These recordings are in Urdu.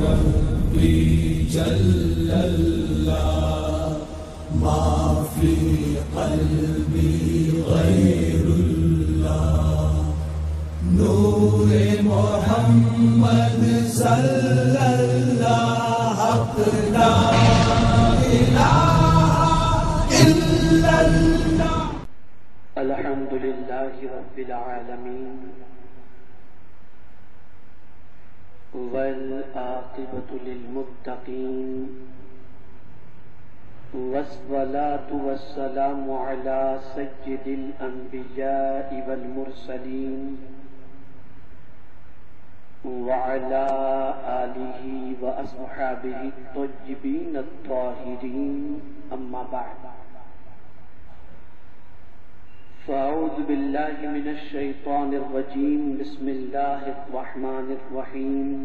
ربي جل الله ما في قلبي غير الله نور محمد صلى الله حق لا إله إلا الله. الحمد لله رب العالمين والعاقبة للمتقين والصلاة والسلام على سيد الأنبياء والمرسلين وعلى آله وأصحابه الطيبين الطاهرين أما بعد فأعوذ بالله من الشيطان الرجيم بسم الله الرحمن الرحيم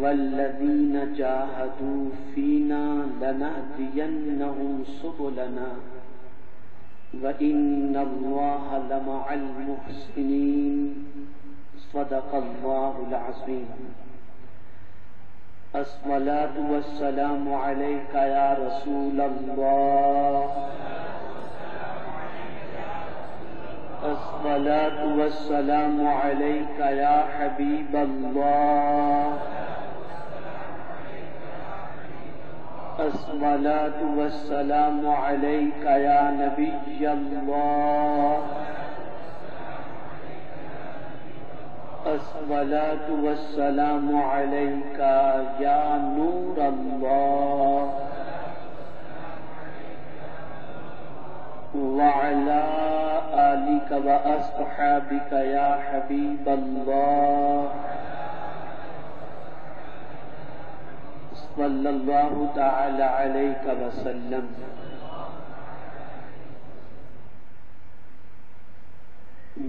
والذين جاهدوا فينا لنهدينهم سبلنا وإن الله لمع المحسنين صدق الله العظيم. الصلاة والسلام عليك يا رسول الله الصلاة والسلام عليك يا حبيب الله الصلاة والسلام عليك يا نبي الله الصلاة والسلام عليك يا نور الله وعلى آلك وأصحابك يا حبيب الله صلى الله تعالى عليك وسلم.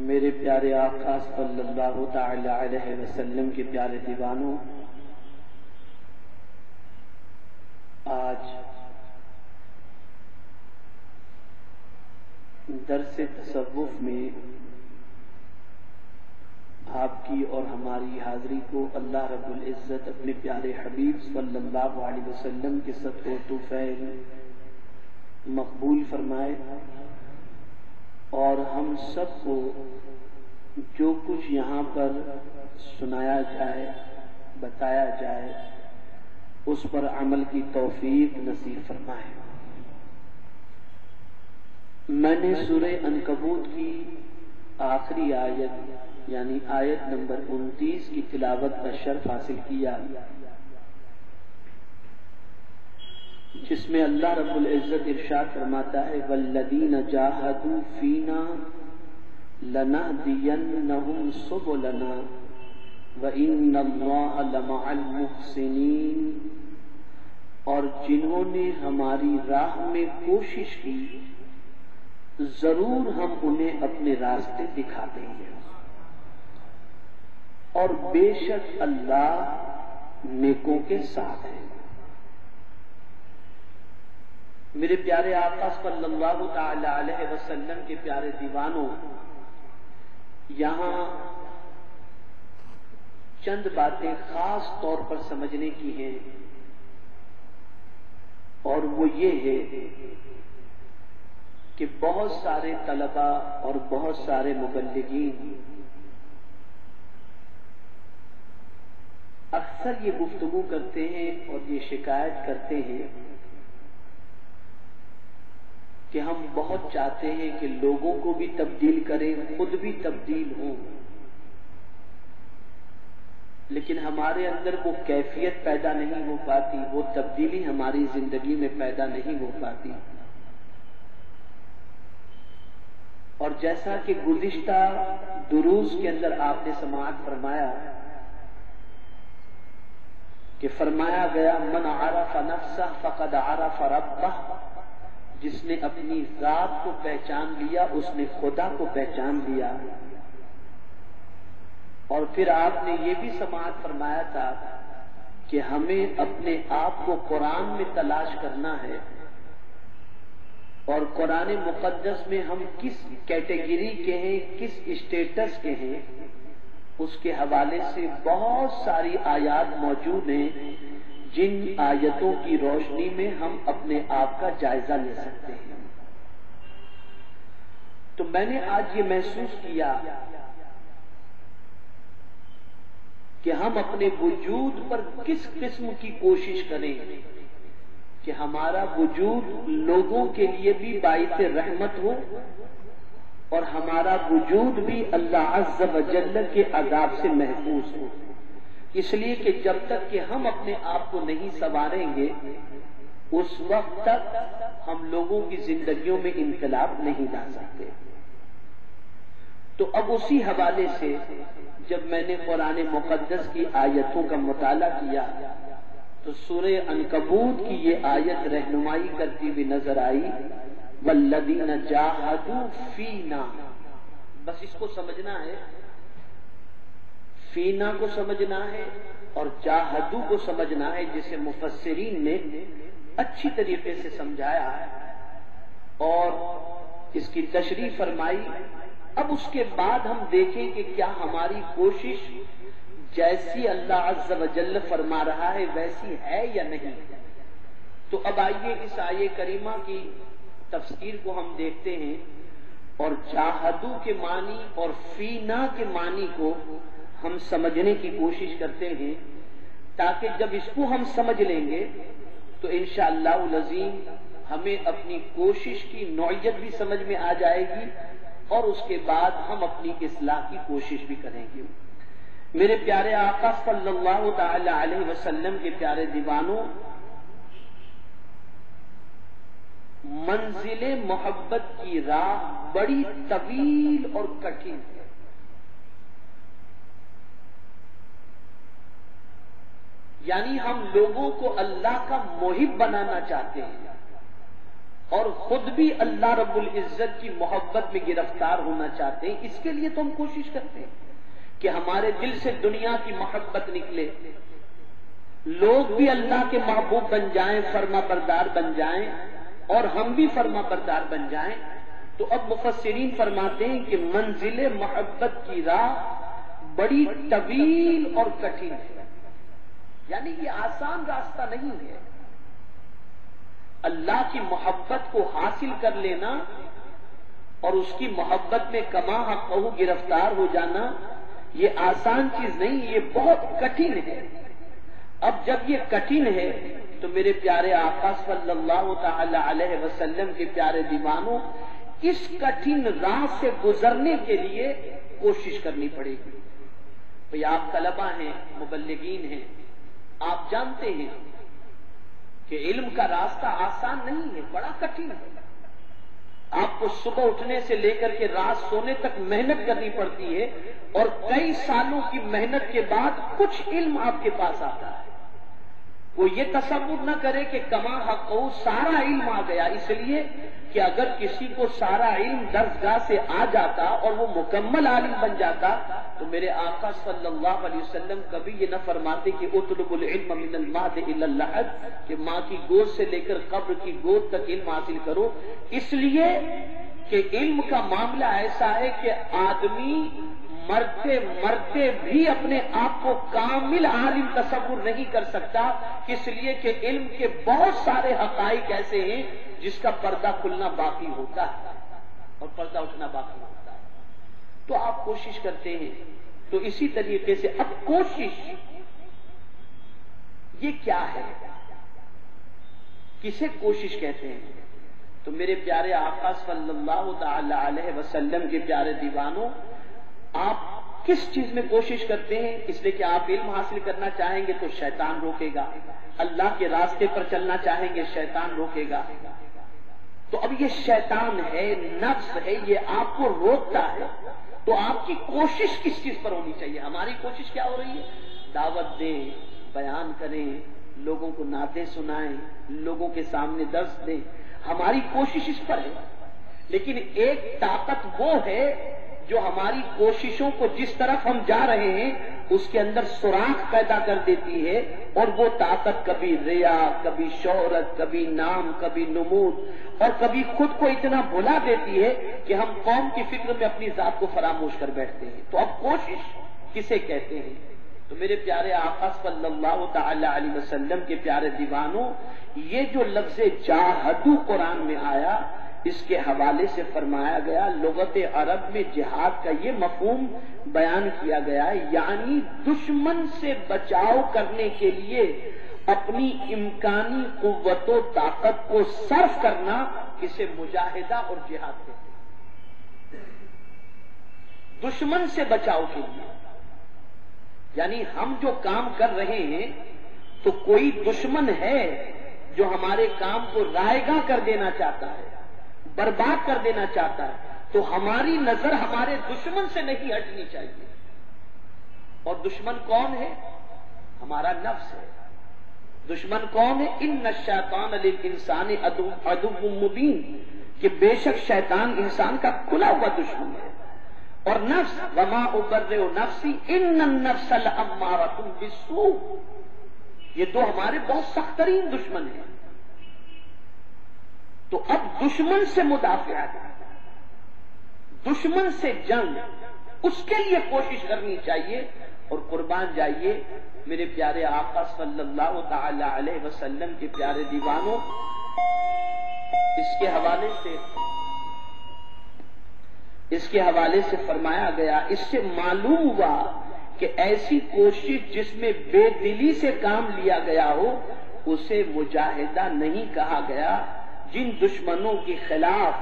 میرے پیارے آقا صلی اللہ تعالی علیہ وسلم کے پیارے دیوانوں، آج درس تصوف میں آپ کی اور ہماری حاضری کو اللہ رب العزت اپنے پیارے حبیب صلی اللہ علیہ وسلم کے صدقہ و طوفیل مقبول فرمائے، اور ہم سب کو جو کچھ یہاں پر سنایا جائے بتایا جائے اس پر عمل کی توفیق نصیب فرمائے. میں نے سورہ عنکبوت کی آخری آیت یعنی آیت نمبر 29 کی تلاوت کا شرف حاصل کیا، جس میں اللہ رب العزت ارشاد فرماتا ہے وَالَّذِينَ جَاهَدُوا فِينَا لَنَهْدِيَنَّهُمْ سُبُلَنَا وَإِنَّ اللَّهَ لَمَعَ الْمُحْسِنِينَ، اور جنہوں نے ہماری راہ میں کوشش کی ضرور ہم انہیں اپنے راستے دکھا دیں گے، اور بے شک اللہ نیکوں کے ساتھ ہے. میرے پیارے آقا صلی اللہ تعالی علیہ وسلم کے پیارے دیوانوں، یہاں چند باتیں خاص طور پر سمجھنے کی ہیں، اور وہ یہ ہے کہ بہت سارے طلباء اور بہت سارے مبلغین اکثر یہ گفتگو کرتے ہیں اور یہ شکایت کرتے ہیں کہ ہم بہت چاہتے ہیں کہ لوگوں کو بھی تبدیل کریں، خود بھی تبدیل ہوں، لیکن ہمارے اندر وہ کیفیت پیدا نہیں ہو پاتی، وہ تبدیلی ہماری زندگی میں پیدا نہیں ہو پاتی. اور جیسا کہ گزشتہ دروس کے اندر آپ نے سماعت فرمایا کہ فرمایا گیا من عرف نفسہ فقد عرف ربہ، جس نے اپنی ذات کو پہچان لیا اس نے خدا کو پہچان لیا. اور پھر آپ نے یہ بھی سماعت فرمایا تھا کہ ہمیں اپنے آپ کو قرآن میں تلاش کرنا ہے، اور قرآن مقدس میں ہم کس کیٹیگری کے ہیں، کس اسٹیٹس کے ہیں، اس کے حوالے سے بہت ساری آیات موجود ہیں جن آیتوں کی روشنی میں ہم اپنے آپ کا جائزہ لے سکتے ہیں۔ تو میں نے آج یہ محسوس کیا کہ ہم اپنے وجود پر کس قسم کی کوشش کریں کہ ہمارا وجود لوگوں کے لیے بھی باعث رحمت ہو اور ہمارا وجود بھی اللہ عز و جل کے عذاب سے محفوظ ہو۔ اس لیے کہ جب تک کہ ہم اپنے آپ کو نہیں سنواریں گے اس وقت تک ہم لوگوں کی زندگیوں میں انقلاب نہیں لا سکتے۔ تو اب اسی حوالے سے جب میں نے قرآن مقدس کی آیتوں کا مطالعہ کیا تو سورہ عنکبوت کی یہ آیت رہنمائی کرتی ہوئی نظر آئی، والذین جاہدوا فینا۔ بس اس کو سمجھنا ہے، فینا کو سمجھنا ہے اور جاہدوا کو سمجھنا ہے، جسے مفسرین نے اچھی طریقے سے سمجھایا اور اس کی تشریح فرمائی۔ اب اس کے بعد ہم دیکھیں کہ کیا ہماری کوشش جیسی اللہ عز و جل فرما رہا ہے ویسی ہے یا نہیں۔ تو اب آئیے اس آیے کریمہ کی تفسیر کو ہم دیکھتے ہیں اور جاہدو کے معنی اور فینا کے معنی کو ہم سمجھنے کی کوشش کرتے ہیں، تاکہ جب اس کو ہم سمجھ لیں گے تو انشاءاللہ العظیم ہمیں اپنی کوشش کی نوعیت بھی سمجھ میں آ جائے گی اور اس کے بعد ہم اپنی اصلاح کی کوشش بھی کریں گے۔ میرے پیارے آقا صلی اللہ تعالی علیہ وسلم کے پیارے دیوانوں، منزل محبت کی راہ بڑی طویل اور کٹھن ہے۔ یعنی ہم لوگوں کو اللہ کا محب بنانا چاہتے ہیں اور خود بھی اللہ رب العزت کی محبت میں گرفتار ہونا چاہتے ہیں۔ اس کے لیے تو ہم کوشش کرتے ہیں کہ ہمارے دل سے دنیا کی محبت نکلے، لوگ بھی اللہ کے محبوب بن جائیں، فرما بردار بن جائیں اور ہم بھی فرما بردار بن جائیں۔ تو اب مفسرین فرماتے ہیں کہ منزل محبت کی راہ بڑی طویل اور کٹھن ہے، یعنی یہ آسان راستہ نہیں ہے۔ اللہ کی محبت کو حاصل کر لینا اور اس کی محبت میں کما حقہ گرفتار ہو جانا یہ آسان چیز نہیں، یہ بہت کٹھن ہے۔ اب جب یہ کٹھن ہے تو میرے پیارے آقا صلی اللہ تعالی علیہ وسلم کے پیارے دیوانوں، اس کٹھن راہ سے گزرنے کے لیے کوشش کرنی پڑے گی۔ بھئی آپ طلبہ ہیں، مبلغین ہیں، آپ جانتے ہیں کہ علم کا راستہ آسان نہیں ہے، بڑا کٹھن ہے۔ آپ کو صبح اٹھنے سے لے کر کے رات سونے تک محنت کرنی پڑتی ہے اور کئی سالوں کی محنت کے بعد کچھ علم آپ کے پاس آتا ہے۔ وہ یہ تصور نہ کرے کہ کما حقہ سارا علم آ گیا، اس لیے کہ اگر کسی کو سارا علم درسگاہ سے آ جاتا اور وہ مکمل عالم بن جاتا تو میرے آقا صلی اللہ علیہ وسلم کبھی یہ نہ فرماتے کہ اطلب العلم من المہد الی اللحد، کہ ماں کی گود سے لے کر قبر کی گود تک علم حاصل کرو، اس لیے کہ علم کا معاملہ ایسا ہے کہ آدمی مرتے مرتے بھی اپنے آپ کو کامل عالم تصور نہیں کر سکتا، اس لیے کہ علم کے بہت سارے حقائق ایسے ہیں جس کا پردہ کھلنا باقی ہوتا ہے اور پردہ اٹھنا باقی ہوتا ہے۔ تو آپ کوشش کرتے ہیں، تو اسی طریقے سے اب کوشش یہ کیا ہے، کسے کوشش کہتے ہیں؟ تو میرے پیارے آقا صلی اللہ تعالی علیہ وسلم کے پیارے دیوانوں، آپ کس چیز میں کوشش کرتے ہیں؟ اس لیے کہ آپ علم حاصل کرنا چاہیں گے تو شیطان روکے گا، اللہ کے راستے پر چلنا چاہیں گے شیطان روکے گا۔ تو اب یہ شیطان ہے، نفس ہے، یہ آپ کو روکتا ہے، تو آپ کی کوشش کس چیز پر ہونی چاہیے؟ ہماری کوشش کیا ہو رہی ہے؟ دعوت دیں، بیان کریں، لوگوں کو نعتیں سنائیں، لوگوں کے سامنے درس دیں، ہماری کوشش اس پر ہے۔ لیکن ایک طاقت وہ ہے جو ہماری کوششوں کو جس طرف ہم جا رہے ہیں اس کے اندر سوراخ پیدا کر دیتی ہے، اور وہ طاقت کبھی ریا، کبھی شہرت، کبھی نام، کبھی نمود اور کبھی خود کو اتنا بھلا دیتی ہے کہ ہم قوم کی فکر میں اپنی ذات کو فراموش کر بیٹھتے ہیں۔ تو اب کوشش کسے کہتے ہیں؟ تو میرے پیارے آقا صلی اللہ تعالی علیہ وسلم کے پیارے دیوانوں، یہ جو لفظ جاہدو قرآن میں آیا، اس کے حوالے سے فرمایا گیا، لغت عرب میں جہاد کا یہ مفہوم بیان کیا گیا ہے، یعنی دشمن سے بچاؤ کرنے کے لیے اپنی امکانی قوت و طاقت کو صرف کرنا، اسے مجاہدہ اور جہاد کہتے ہیں۔ دشمن سے بچاؤ کے لیے، یعنی ہم جو کام کر رہے ہیں تو کوئی دشمن ہے جو ہمارے کام کو رائیگاں کر دینا چاہتا ہے، برباد کر دینا چاہتا ہے، تو ہماری نظر ہمارے دشمن سے نہیں ہٹنی چاہیے۔ اور دشمن کون ہے؟ ہمارا نفس ہے۔ دشمن کون ہے؟ ان الشیطان للانسان عدو مبین، کہ بے شک شیطان انسان کا کھلا ہوا دشمن ہے۔ اور نفس، وما ابرئ نفسی ان النفس لامارۃ بالسوء، یہ دو ہمارے بہت سخت ترین دشمن ہیں۔ تو اب دشمن سے مدافعت، دشمن سے جنگ، اس کے لیے کوشش کرنی چاہیے۔ اور قربان جائیے میرے پیارے آقا صلی اللہ تعالی علیہ وسلم کے پیارے دیوانوں، اس کے حوالے سے فرمایا گیا، اس سے معلوم ہوا کہ ایسی کوشش جس میں بے دلی سے کام لیا گیا ہو اسے مجاہدہ نہیں کہا گیا۔ جن دشمنوں کے خلاف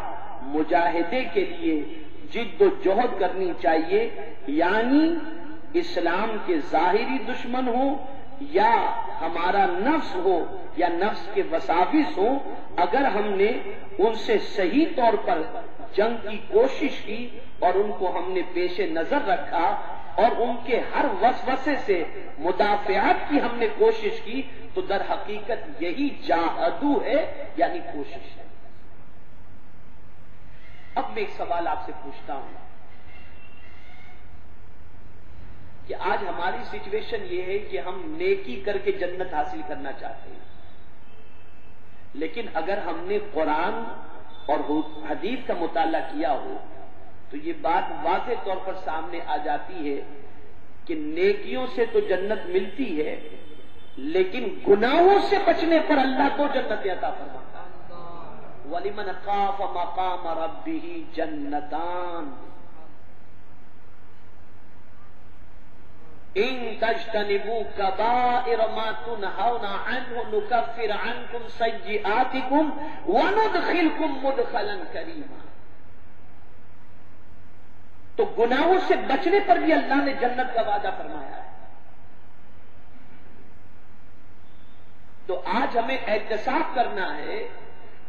مجاہدے کے لیے جد و جہد کرنی چاہیے، یعنی اسلام کے ظاہری دشمن ہو یا ہمارا نفس ہو یا نفس کے وساوس ہو، اگر ہم نے ان سے صحیح طور پر جنگ کی کوشش کی اور ان کو ہم نے پیش نظر رکھا اور ان کے ہر وسوسے سے مدافعت کی ہم نے کوشش کی، تو در حقیقت یہی جاہدو ہے، یعنی کوشش ہے۔ اب میں ایک سوال آپ سے پوچھتا ہوں کہ آج ہماری سچویشن یہ ہے کہ ہم نیکی کر کے جنت حاصل کرنا چاہتے ہیں، لیکن اگر ہم نے قرآن اور حدیث کا مطالعہ کیا ہو تو یہ بات واضح طور پر سامنے آ جاتی ہے کہ نیکیوں سے تو جنت ملتی ہے، لیکن گناہوں سے بچنے پر اللہ تو جنت عطا فرماتا ہے۔ وَلِمَنْ خَافَ مَقَامَ رَبِّهِ جَنَّتَانِ إِن تَجْتَنِبُوا كَبَائِرَ مَا تُنْهَوْنَ عَنْهُ نُكَفِّرْ عَنْكُمْ سَيِّئَاتِكُمْ وَنُدْخِلْكُمْ مُدْخَلًا كَرِيمًا۔ تو گناہوں سے بچنے پر بھی اللہ نے جنت کا وعدہ فرمایا ہے۔ تو آج ہمیں احتساب کرنا ہے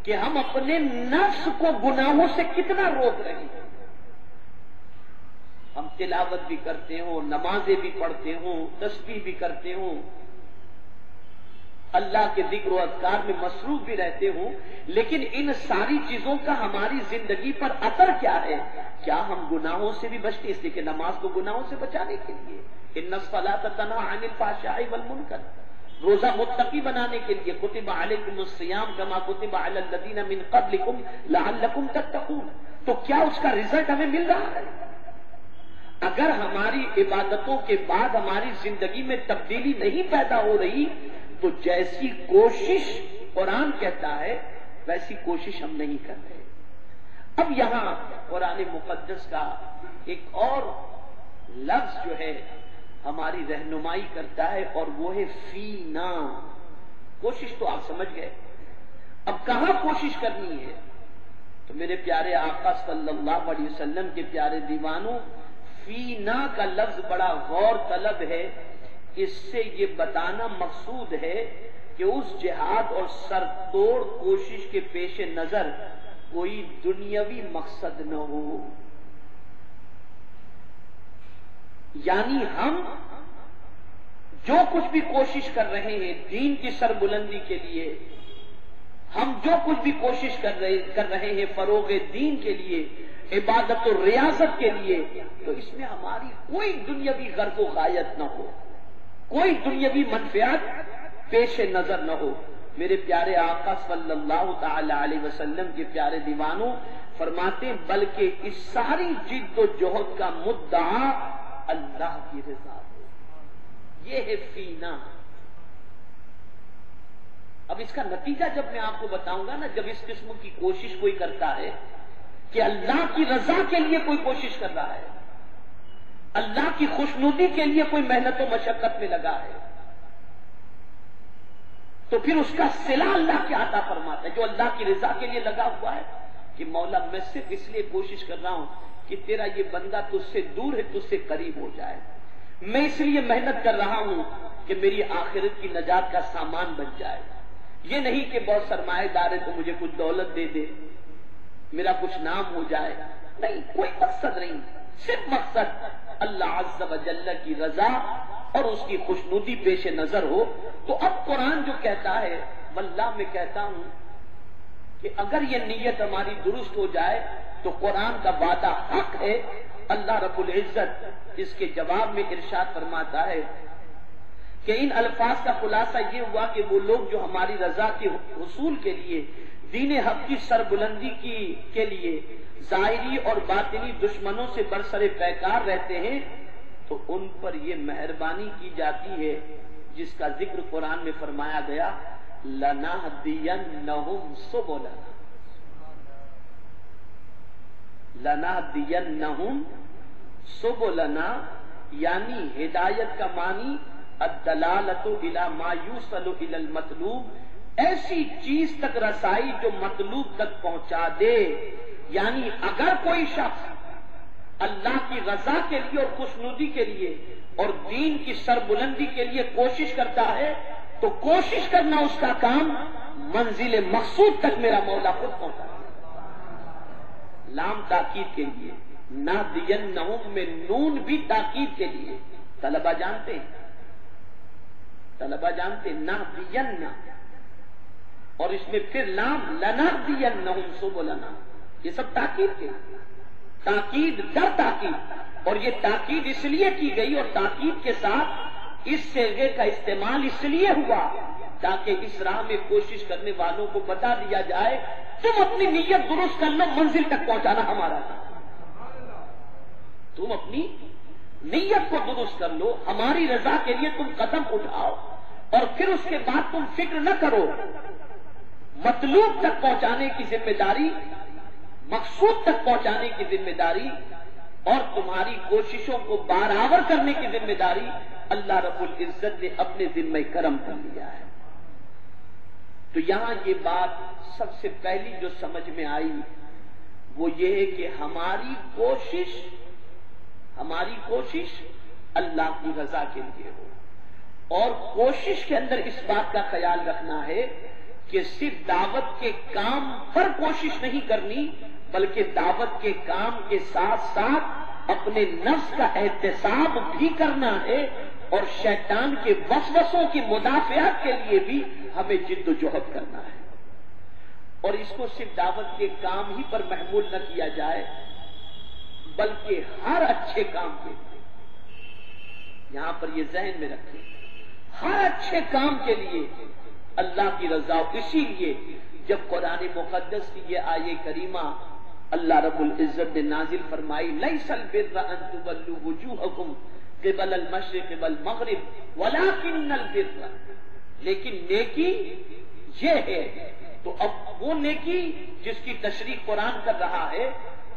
کہ ہم اپنے نفس کو گناہوں سے کتنا روک رہے ہیں۔ ہم تلاوت بھی کرتے ہوں، نمازیں بھی پڑھتے ہوں، تسبیح بھی کرتے ہوں، اللہ کے ذکر و اذکار میں مصروف بھی رہتے ہوں، لیکن ان ساری چیزوں کا ہماری زندگی پر اثر کیا ہے؟ کیا ہم گناہوں سے بھی بچتے؟ اس لیے کہ نماز کو گناہوں سے بچانے کے لیے، ان الصلاۃ تنہی عن الفحشاء والمنکر، روزہ متقی بنانے کے لیے، کتب علیکم الصیام کما کتب علی الذین من قبلکم لعلکم تتقون۔ تو کیا اس کا رزلٹ ہمیں مل رہا ہے؟ اگر ہماری عبادتوں کے بعد ہماری زندگی میں تبدیلی نہیں پیدا ہو رہی تو جیسی کوشش قرآن کہتا ہے ویسی کوشش ہم نہیں کر رہے۔ اب یہاں قرآن مقدس کا ایک اور لفظ جو ہے ہماری رہنمائی کرتا ہے اور وہ ہے فینا۔ کوشش تو آپ سمجھ گئے، اب کہاں کوشش کرنی ہے؟ تو میرے پیارے آقا صلی اللہ علیہ وسلم کے پیارے دیوانوں، فینا کا لفظ بڑا غور طلب ہے۔ اس سے یہ بتانا مقصود ہے کہ اس جہاد اور سرتوڑ کوشش کے پیش نظر کوئی دنیاوی مقصد نہ ہو، یعنی ہم جو کچھ بھی کوشش کر رہے ہیں دین کی سربلندی کے لیے، ہم جو کچھ بھی کوشش کر رہے ہیں فروغ دین کے لیے، عبادت و ریاضت کے لیے، تو اس میں ہماری کوئی دنیاوی غرض و غایت نہ ہو، کوئی دنیاوی منفعت پیش نظر نہ ہو۔ میرے پیارے آقا صلی اللہ تعالی علیہ وسلم کے پیارے دیوانوں فرماتے ہیں بلکہ اس ساری جد و جہد کا مدعا اللہ کی رضا ہو. یہ ہے فینا. اب اس کا نتیجہ جب میں آپ کو بتاؤں گا نا، جب اس قسم کی کوشش کوئی کرتا ہے کہ اللہ کی رضا کے لیے کوئی کوشش کر رہا ہے، اللہ کی خوشنودی کے لیے کوئی محنت و مشقت میں لگا ہے، تو پھر اس کا صلہ اللہ کیا عطا فرماتا ہے. جو اللہ کی رضا کے لیے لگا ہوا ہے کہ مولا میں صرف اس لیے کوشش کر رہا ہوں کہ تیرا یہ بندہ تجھ سے دور ہے، تجھ سے قریب ہو جائے. میں اس لیے محنت کر رہا ہوں کہ میری آخرت کی نجات کا سامان بن جائے. یہ نہیں کہ بہت سرمایہ دار ہے تو مجھے کچھ دولت دے دے، میرا کچھ نام ہو جائے. نہیں، کوئی مقصد نہیں، صرف مقصد اللہ عز و جل کی رضا اور اس کی خوشنودی پیش نظر ہو. تو اب قرآن جو کہتا ہے، واللہ میں کہتا ہوں کہ اگر یہ نیت ہماری درست ہو جائے تو قرآن کا وعدہ حق ہے. اللہ رب العزت اس کے جواب میں ارشاد فرماتا ہے کہ ان الفاظ کا خلاصہ یہ ہوا کہ وہ لوگ جو ہماری رضا کے حصول کے لیے دین حق کی سربلندی کے لیے ظاہری اور باطنی دشمنوں سے برسر پیکار رہتے ہیں، تو ان پر یہ مہربانی کی جاتی ہے جس کا ذکر قرآن میں فرمایا گیا، لَنَهْدِيَنَّهُمْ سُبُلَنَا. لَنَهْدِيَنَّهُمْ سُبُلَنَا یعنی ہدایت کا معنی الدلالۃ الی ما یوصل الی المطلوب، ایسی چیز تک رسائی جو مطلوب تک پہنچا دے. یعنی اگر کوئی شخص اللہ کی رضا کے لیے اور خوشنودی کے لیے اور دین کی سربلندی کے لیے کوشش کرتا ہے تو کوشش کرنا اس کا کام منزل مقصود تک میرا مولا خود پہنچا. لام تاکید کے لیے، نَهْدِيَنَّهُمْ میں نون بھی تاکید کے لیے. طلبہ جانتے ہیں نَهْدِيَنَّ، اور اس میں پھر لام لَنَهْدِيَنَّهُمْ سُبُلَنَا، یہ سب تاکید کے لیے، تاکید در تاکید. اور یہ تاکید اس لیے کی گئی اور تاکید کے ساتھ اس صیغے کا استعمال اس لیے ہوا تاکہ اس راہ میں کوشش کرنے والوں کو بتا دیا جائے تم اپنی نیت درست کر لو، منزل تک پہنچانا ہمارا تھا. تم اپنی نیت کو درست کر لو، ہماری رضا کے لیے تم قدم اٹھاؤ، اور پھر اس کے بعد تم فکر نہ کرو. مطلوب تک پہنچانے کی ذمہ داری، مقصود تک پہنچانے کی ذمہ داری اور تمہاری کوششوں کو برابر کرنے کی ذمہ داری اللہ رب العزت نے اپنے ذمہ کرم کر لیا ہے. تو یہاں یہ بات سب سے پہلی جو سمجھ میں آئی وہ یہ ہے کہ ہماری کوشش اللہ کی رضا کے لیے ہو، اور کوشش کے اندر اس بات کا خیال رکھنا ہے کہ صرف دعوت کے کام پر کوشش نہیں کرنی، بلکہ دعوت کے کام کے ساتھ ساتھ اپنے نفس کا احتساب بھی کرنا ہے، اور شیطان کے وسوسوں کی مدافعت کے لیے بھی ہمیں جد و جہد کرنا ہے. اور اس کو صرف دعوت کے کام ہی پر محمول نہ کیا جائے بلکہ ہر اچھے کام کے لیے. یہاں پر یہ ذہن میں رکھیں، ہر اچھے کام کے لیے اللہ کی رضا. اسی لیے جب قرآن مقدس کی یہ آیے کریمہ اللہ رب العزت نے نازل فرمائی، لیس البر ان تولوا وجوہکم قبل المشرق والمغرب ولکن البر، لیکن نیکی یہ ہے. تو اب وہ نیکی جس کی تشریح قرآن کر رہا ہے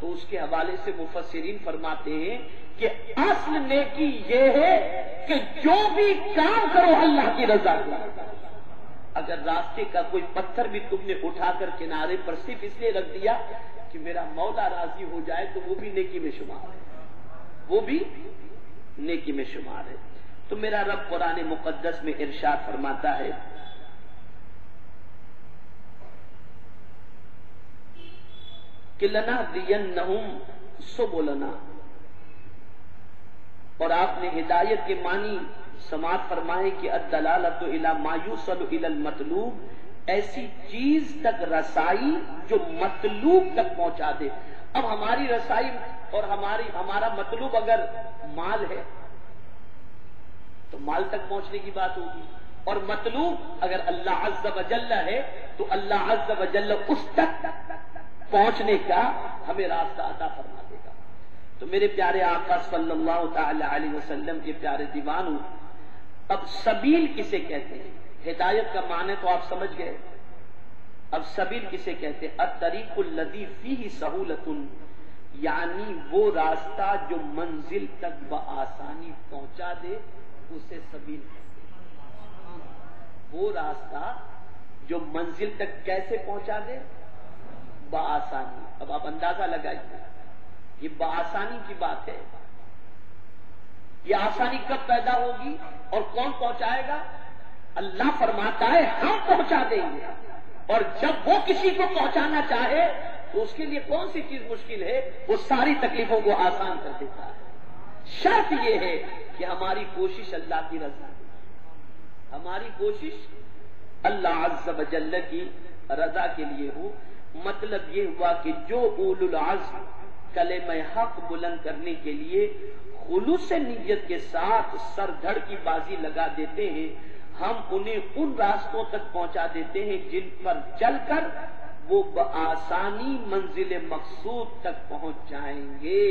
تو اس کے حوالے سے مفسرین فرماتے ہیں کہ اصل نیکی یہ ہے کہ جو بھی کام کرو اللہ کی رضا کے لیے. اگر راستے کا کوئی پتھر بھی تم نے اٹھا کر کنارے پر صرف اس لیے رکھ دیا کہ میرا مولا راضی ہو جائے تو وہ بھی نیکی میں شمار ہے، وہ بھی نیکی میں شمار ہے. تو میرا رب قرآن مقدس میں ارشاد فرماتا ہے کہ لَنَهْدِيَنَّهُمْ سُبُلَنَا، اور آپ نے ہدایت کے معنی سماعت فرمائے کہ الدلالۃ الی ما یوصل الی المطلوب، ایسی چیز تک رسائی جو مطلوب تک پہنچا دے. اب ہماری رسائی اور ہمارا مطلوب اگر مال ہے تو مال تک پہنچنے کی بات ہوگی، اور مطلوب اگر اللہ عز و جل ہے تو اللہ عز و جل اس تک پہنچنے کا ہمیں راستہ عطا فرما دے گا. تو میرے پیارے آقا صلی اللہ تعالی علیہ وسلم کے پیارے دیوانوں، اب سبیل کسے کہتے ہیں؟ ہدایت کا معنی تو آپ سمجھ گئے. اب سبیل کسے کہتے ہیں؟ الطریق الذی فیہ سہولۃ، یعنی وہ راستہ جو منزل تک بآسانی پہنچا دے اسے سبیل کہتے ہیں. وہ راستہ جو منزل تک کیسے پہنچا دے؟ بآسانی. اب آپ اندازہ لگائیے، یہ بآسانی کی بات ہے. یہ آسانی کب پیدا ہوگی اور کون پہنچائے گا؟ اللہ فرماتا ہے ہم پہنچا دیں گے. اور جب وہ کسی کو پہنچانا چاہے تو اس کے لیے کون سی چیز مشکل ہے؟ وہ ساری تکلیفوں کو آسان کر دیتا ہے. شرط یہ ہے کہ ہماری کوشش اللہ کی رضا ہے، ہماری کوشش اللہ عز و جل کی رضا کے لیے ہو. مطلب یہ ہوا کہ جو اولو العزم کلمہ حق بلند کرنے کے لیے خلوص نیت کے ساتھ سر دھڑ کی بازی لگا دیتے ہیں، ہم انہیں ان راستوں تک پہنچا دیتے ہیں جن پر چل کر وہ بآسانی منزل مقصود تک پہنچ جائیں گے.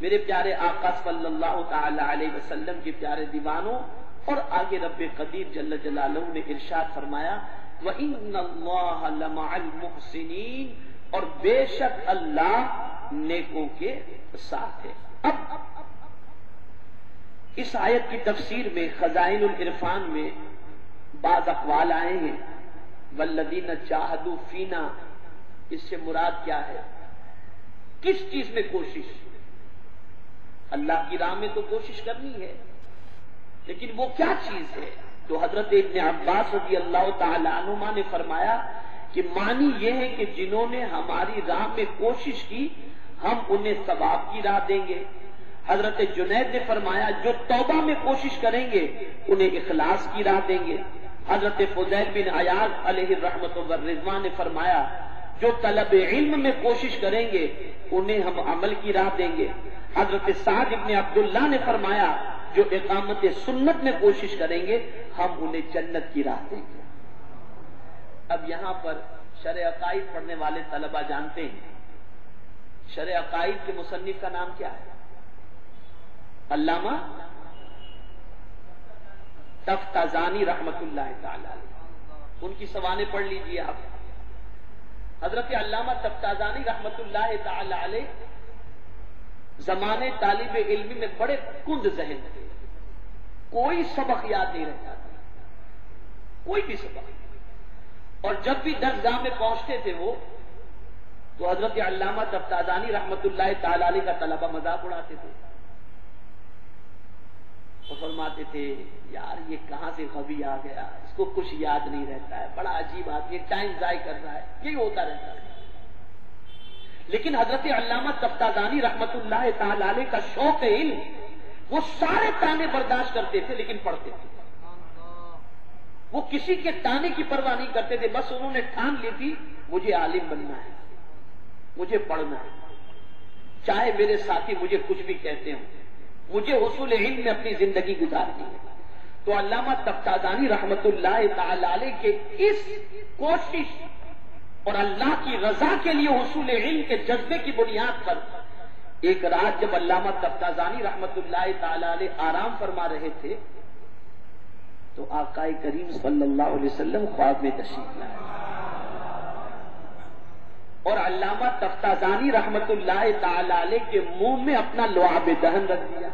میرے پیارے آقا صلی اللہ تعالی علیہ وسلم کے پیارے دیوانوں، اور آگے رب قدیر جل جلالہ نے ارشاد فرمایا وَإِنَّ اللَّهَ لَمَعَ الْمُحْسِنِينَ، اور بے شک اللہ نیکوں کے ساتھ ہے. اب اس آیت کی تفسیر میں خزائن العرفان میں بعض اقوال آئے ہیں. والذین جاہدوا فینا، اس سے مراد کیا ہے؟ کس چیز میں کوشش؟ اللہ کی راہ میں تو کوشش کرنی ہے، لیکن وہ کیا چیز ہے؟ تو حضرت ابن عباس رضی اللہ تعالی عنہما نے فرمایا کہ معنی یہ ہے کہ جنہوں نے ہماری راہ میں کوشش کی ہم انہیں ثواب کی راہ دیں گے. حضرت جنید نے فرمایا جو توبہ میں کوشش کریں گے انہیں اخلاص کی راہ دیں گے. حضرت فضیل بن عیاض علیہ الرحمۃ والرضوان نے فرمایا جو طلب علم میں کوشش کریں گے انہیں ہم عمل کی راہ دیں گے. حضرت سعد بن عبداللہ نے فرمایا جو اقامت سنت میں کوشش کریں گے ہم انہیں جنت کی راہ دیں گے. اب یہاں پر شرح عقائد پڑھنے والے طلبہ جانتے ہیں شرح عقائد کے مصنف کا نام کیا ہے؟ علامہ تفتازانی رحمت اللہ تعالی علیہ. ان کی سوانح پڑھ لیجیے آپ. حضرت علامہ تفتازانی رحمت اللہ تعالی علیہ زمانے طالب علمی میں بڑے کند ذہن تھے. کوئی سبق یاد نہیں رہتا تھا، کوئی بھی سبق. اور جب بھی درسگاہ میں پہنچتے تھے وہ تو حضرت علامہ تفتازانی رحمت اللہ تعالی علیہ کا طلبہ مذاق اڑاتے تھے اور فرماتے تھے یار یہ کہاں سے غبی آ گیا، اس کو کچھ یاد نہیں رہتا ہے، بڑا عجیب آدمی، ٹائم ضائع کر رہا ہے. یہی ہوتا رہتا ہے. لیکن حضرت علامہ تفتازانی رحمت اللہ تعالی علیہ کا شوق علم، وہ سارے تانے برداشت کرتے تھے لیکن پڑھتے تھے. وہ کسی کے تانے کی پرواہ نہیں کرتے تھے. بس انہوں نے ٹھان لی تھی مجھے عالم بننا ہے، مجھے پڑھنا ہے، چاہے میرے ساتھی مجھے کچھ بھی کہتے ہوں، مجھے حصول علم میں اپنی زندگی گزارنی ہے. تو علامہ تفتازانی رحمت اللہ تعالی علیہ کے اس کوشش اور اللہ کی رضا کے لیے حصول علم کے جذبے کی بنیاد پر ایک رات جب علامہ تفتازانی رحمت اللہ تعالی علیہ آرام فرما رہے تھے تو آقا کریم صلی اللہ علیہ وسلم خواب میں تشریف لائے اور علامہ تفتازانی رحمت اللہ تعالی علیہ کے منہ میں اپنا لعاب دہن رکھ دیا.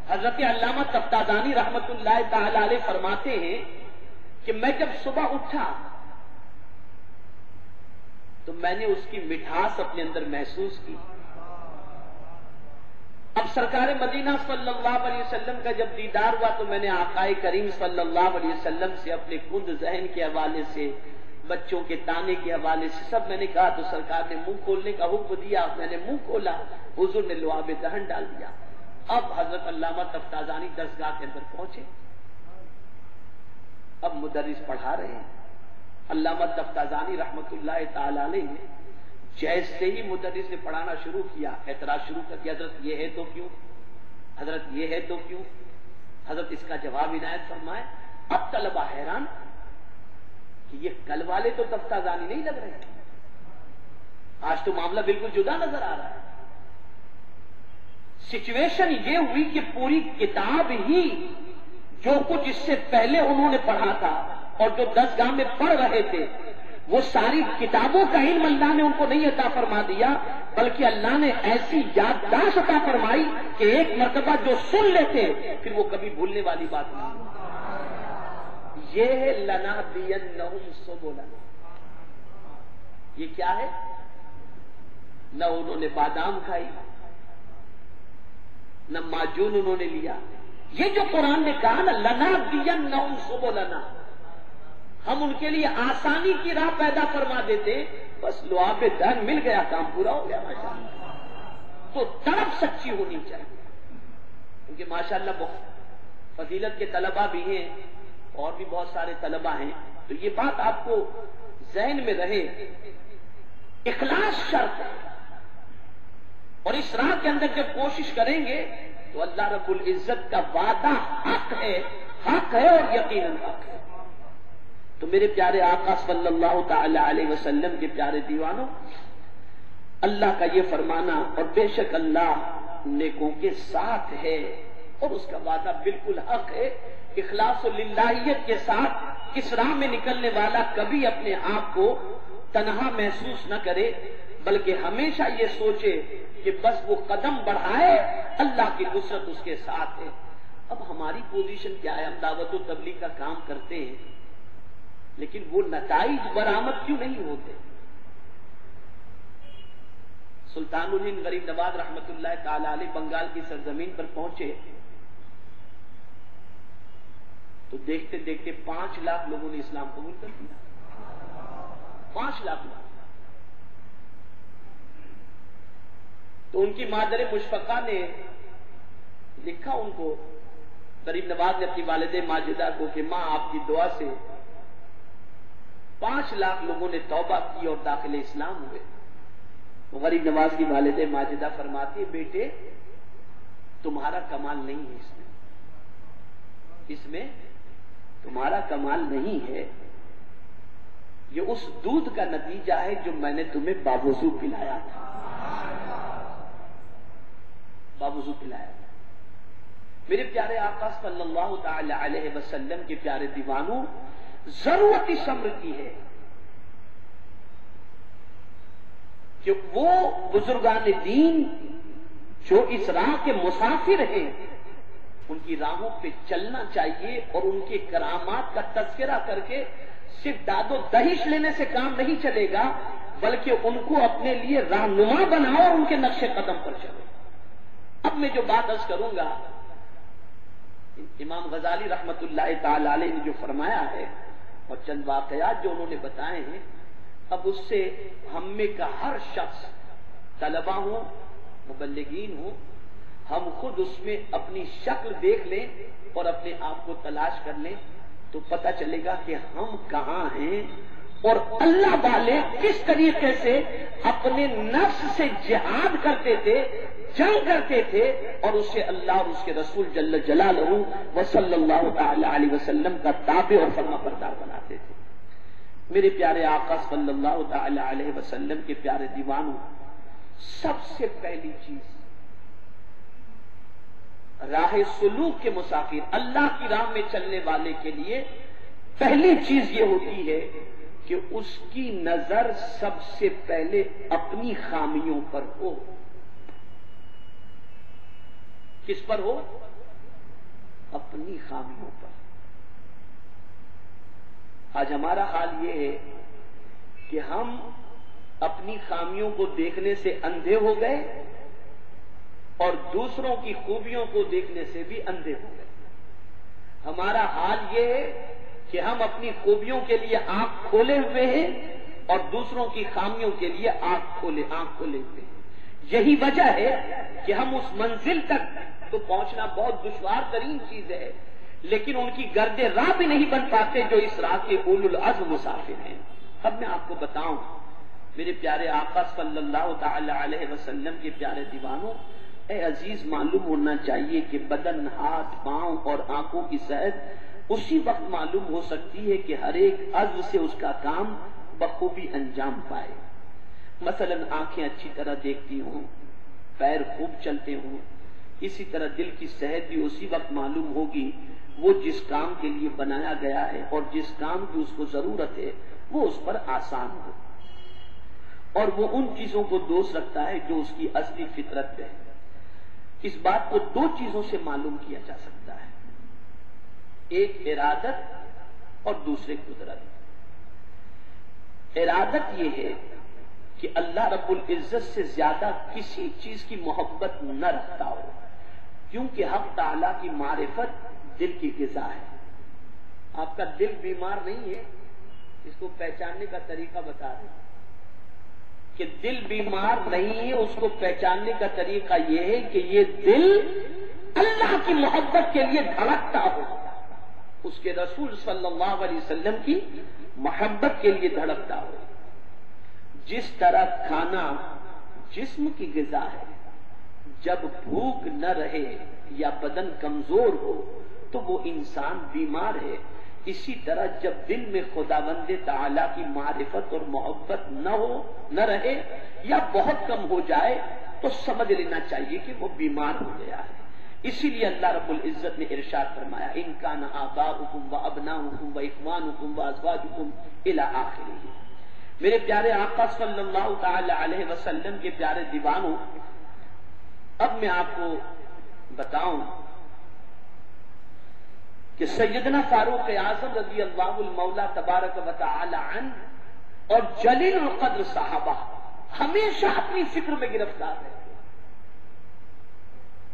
حضرت علامہ تفتازانی رحمت اللہ تعالی علیہ فرماتے ہیں کہ میں جب صبح اٹھا تو میں نے اس کی مٹھاس اپنے اندر محسوس کی. اب سرکار مدینہ صلی اللہ علیہ وسلم کا جب دیدار ہوا تو میں نے آقا کریم صلی اللہ علیہ وسلم سے اپنے کند ذہن کے حوالے سے، بچوں کے تانے کے حوالے سے سب میں نے کہا تو سرکار نے منہ کھولنے کا حکم دیا. میں نے منہ کھولا، حضور نے لعاب دہن ڈال دیا. اب حضرت علامہ تفتازانی درسگاہ کے اندر پہنچے. اب مدرس پڑھا رہے ہیں. علامہ تفتازانی رحمت اللہ تعالی علیہ نے جیسے ہی مدرس نے پڑھانا شروع کیا اعتراض شروع کر دیا، حضرت یہ ہے تو کیوں، حضرت یہ ہے تو کیوں. حضرت اس کا جواب عنایت فرمائے. اب طلبہ حیران کہ یہ کل والے تو تفتازانی نہیں لگ رہے، آج تو معاملہ بالکل جدا نظر آ رہا ہے. سچویشن یہ ہوئی کہ پوری کتاب ہی جو کچھ اس سے پہلے انہوں نے پڑھا تھا اور جو 10 گاہ میں پڑھ رہے تھے وہ ساری کتابوں کا علم اللہ نے ان کو نہیں عطا فرما دیا، بلکہ اللہ نے ایسی یادداشت عطا فرمائی کہ ایک مرتبہ جو سن لیتے پھر وہ کبھی بھولنے والی بات نہیں. یہ ہے لنہدینہم سبلنا. یہ کیا ہے؟ نہ انہوں نے بادام کھائی، نہ معجون انہوں نے لیا. یہ جو قرآن نے کہا نا لنہدینہم سبلنا، ہم ان کے لیے آسانی کی راہ پیدا فرما دیتے، بس لعاب دہن مل گیا، کام پورا ہو گیا. ماشاءاللہ تو طرف سچی ہونی چاہیے، کیونکہ ماشاءاللہ بہت فضیلت کے طلباء بھی ہیں اور بھی بہت سارے طلباء ہیں. تو یہ بات آپ کو ذہن میں رہے، اخلاص شرط ہے، اور اس راہ کے اندر جب کوشش کریں گے تو اللہ رب العزت کا وعدہ حق ہے اور یقیناً حق ہے. تو میرے پیارے آقا صلی اللہ تعالی علیہ وسلم کے پیارے دیوانوں، اللہ کا یہ فرمانا اور بے شک اللہ نیکوں کے ساتھ ہے اور اس کا وعدہ بالکل حق ہے. اخلاص و للہیت کے ساتھ اس راہ میں نکلنے والا کبھی اپنے آپ کو تنہا محسوس نہ کرے، بلکہ ہمیشہ یہ سوچے کہ بس وہ قدم بڑھائے، اللہ کی نصرت اس کے ساتھ ہے. اب ہماری پوزیشن کیا ہے؟ ہم دعوت و تبلیغ کا کام کرتے ہیں، لیکن وہ نتائج برآمد کیوں نہیں ہوتے؟ سلطان الہند غریب نواز رحمت اللہ تعالی علیہ بنگال کی سرزمین پر پہنچے تو دیکھتے دیکھتے 5 لاکھ لوگوں نے اسلام قبول کر دیا. 5 لاکھ لوگ. تو ان کی مادر مشفقہ نے لکھا ان کو، غریب نواز نے اپنی والد ماجدہ کو، کہ ماں آپ کی دعا سے 5 لاکھ لوگوں نے توبہ کی اور داخل اسلام ہوئے. وہ غریب نواز کی والد ماجدہ فرماتی ہے، بیٹے تمہارا کمال نہیں ہے، اس میں تمہارا کمال نہیں ہے، یہ اس دودھ کا نتیجہ ہے جو میں نے تمہیں باوضو پلایا تھا. باوضو پلایا تھا. میرے پیارے آقا صلی اللہ تعالی علیہ وسلم کے پیارے دیوانوں، ضرورت اس امر کی ہے کہ وہ بزرگان دین جو اس راہ کے مسافر ہیں ان کی راہوں پہ چلنا چاہیے، اور ان کے کرامات کا تذکرہ کر کے صرف داد و دہیش لینے سے کام نہیں چلے گا، بلکہ ان کو اپنے لیے رہنما بناؤ اور ان کے نقش قدم پر چلو. اب میں جو بات عرض کروں گا، امام غزالی رحمت اللہ تعالی علیہ نے جو فرمایا ہے اور چند واقعات جو انہوں نے بتائے ہیں، اب اس سے ہم میں کا ہر شخص، طلبہ ہوں مبلغین ہوں، ہم خود اس میں اپنی شکل دیکھ لیں اور اپنے آپ کو تلاش کر لیں تو پتہ چلے گا کہ ہم کہاں ہیں اور اللہ والے کس طریقے سے اپنے نفس سے جہاد کرتے تھے، جنگ کرتے تھے، اور اسے اللہ اور اس کے رسول جل جلالہ و صلی اللہ تعالی علیہ وسلم کا تابع اور فرما بردار بناتے تھے. میرے پیارے آقا صلی اللہ تعالی علیہ وسلم کے پیارے دیوانوں، سب سے پہلی چیز راہ سلوک کے مسافر، اللہ کی راہ میں چلنے والے کے لیے پہلی چیز یہ ہوتی ہے کہ اس کی نظر سب سے پہلے اپنی خامیوں پر ہو. کس پر ہو؟ اپنی خامیوں پر. آج ہمارا حال یہ ہے کہ ہم اپنی خامیوں کو دیکھنے سے اندھے ہو گئے اور دوسروں کی خوبیوں کو دیکھنے سے بھی اندھے ہو گئے. ہمارا حال یہ ہے کہ ہم اپنی خوبیوں کے لیے آنکھ کھولے ہوئے ہیں اور دوسروں کی خامیوں کے لیے آنکھ کھولے ہوئے ہیں. یہی وجہ ہے کہ ہم اس منزل تک تو پہنچنا بہت دشوار ترین چیز ہے، لیکن ان کی گرد راہ بھی نہیں بن پاتے جو اس راہ کے اولو العزم مسافر ہیں. اب میں آپ کو بتاؤں میرے پیارے آقا صلی اللہ تعالی علیہ وسلم کے پیارے دیوانوں، اے عزیز معلوم ہونا چاہیے کہ بدن، ہاتھ، پاؤں اور آنکھوں کی صحت اسی وقت معلوم ہو سکتی ہے کہ ہر ایک عضو سے اس کا کام بخوبی انجام پائے. مثلاً آنکھیں اچھی طرح دیکھتی ہوں، پیر خوب چلتے ہوں، اسی طرح دل کی صحت بھی اسی وقت معلوم ہوگی وہ جس کام کے لیے بنایا گیا ہے اور جس کام کی اس کو ضرورت ہے وہ اس پر آسان ہو، اور وہ ان چیزوں کو دوست رکھتا ہے جو اس کی اصلی فطرت ہے۔ اس بات کو دو چیزوں سے معلوم کیا جا سکتا ہے، ایک ارادت اور دوسرے قدرت۔ ارادت یہ ہے کہ اللہ رب العزت سے زیادہ کسی چیز کی محبت نہ رکھتا ہو، کیونکہ حق تعالیٰ کی معرفت دل کی غذا ہے۔ آپ کا دل بیمار نہیں ہے، اس کو پہچاننے کا طریقہ بتا دیں کہ دل بیمار نہیں ہے، اس کو پہچاننے کا طریقہ یہ ہے کہ یہ دل اللہ کی محبت کے لیے دھڑکتا ہو، اس کے رسول صلی اللہ علیہ وسلم کی محبت کے لیے دھڑکتا ہو۔ جس طرح کھانا جسم کی غذا ہے، جب بھوک نہ رہے یا بدن کمزور ہو تو وہ انسان بیمار ہے، اسی طرح جب دل میں خداوند تعالیٰ کی معرفت اور محبت نہ رہے یا بہت کم ہو جائے تو سمجھ لینا چاہیے کہ وہ بیمار ہو گیا ہے۔ اسی لیے اللہ رب العزت نے ارشاد فرمایا ان کان آباؤکم وابناؤکم واخوانکم وازواجکم الی آخرہ۔ میرے پیارے آقا صلی اللہ تعالی علیہ وسلم کے پیارے دیوانوں، اب میں آپ کو بتاؤں کہ سیدنا فاروق اعظم رضی اللہ المولا تبارک و تعالی عنہ اور جلیل القدر صحابہ ہمیشہ اپنی فکر میں گرفتار رہتے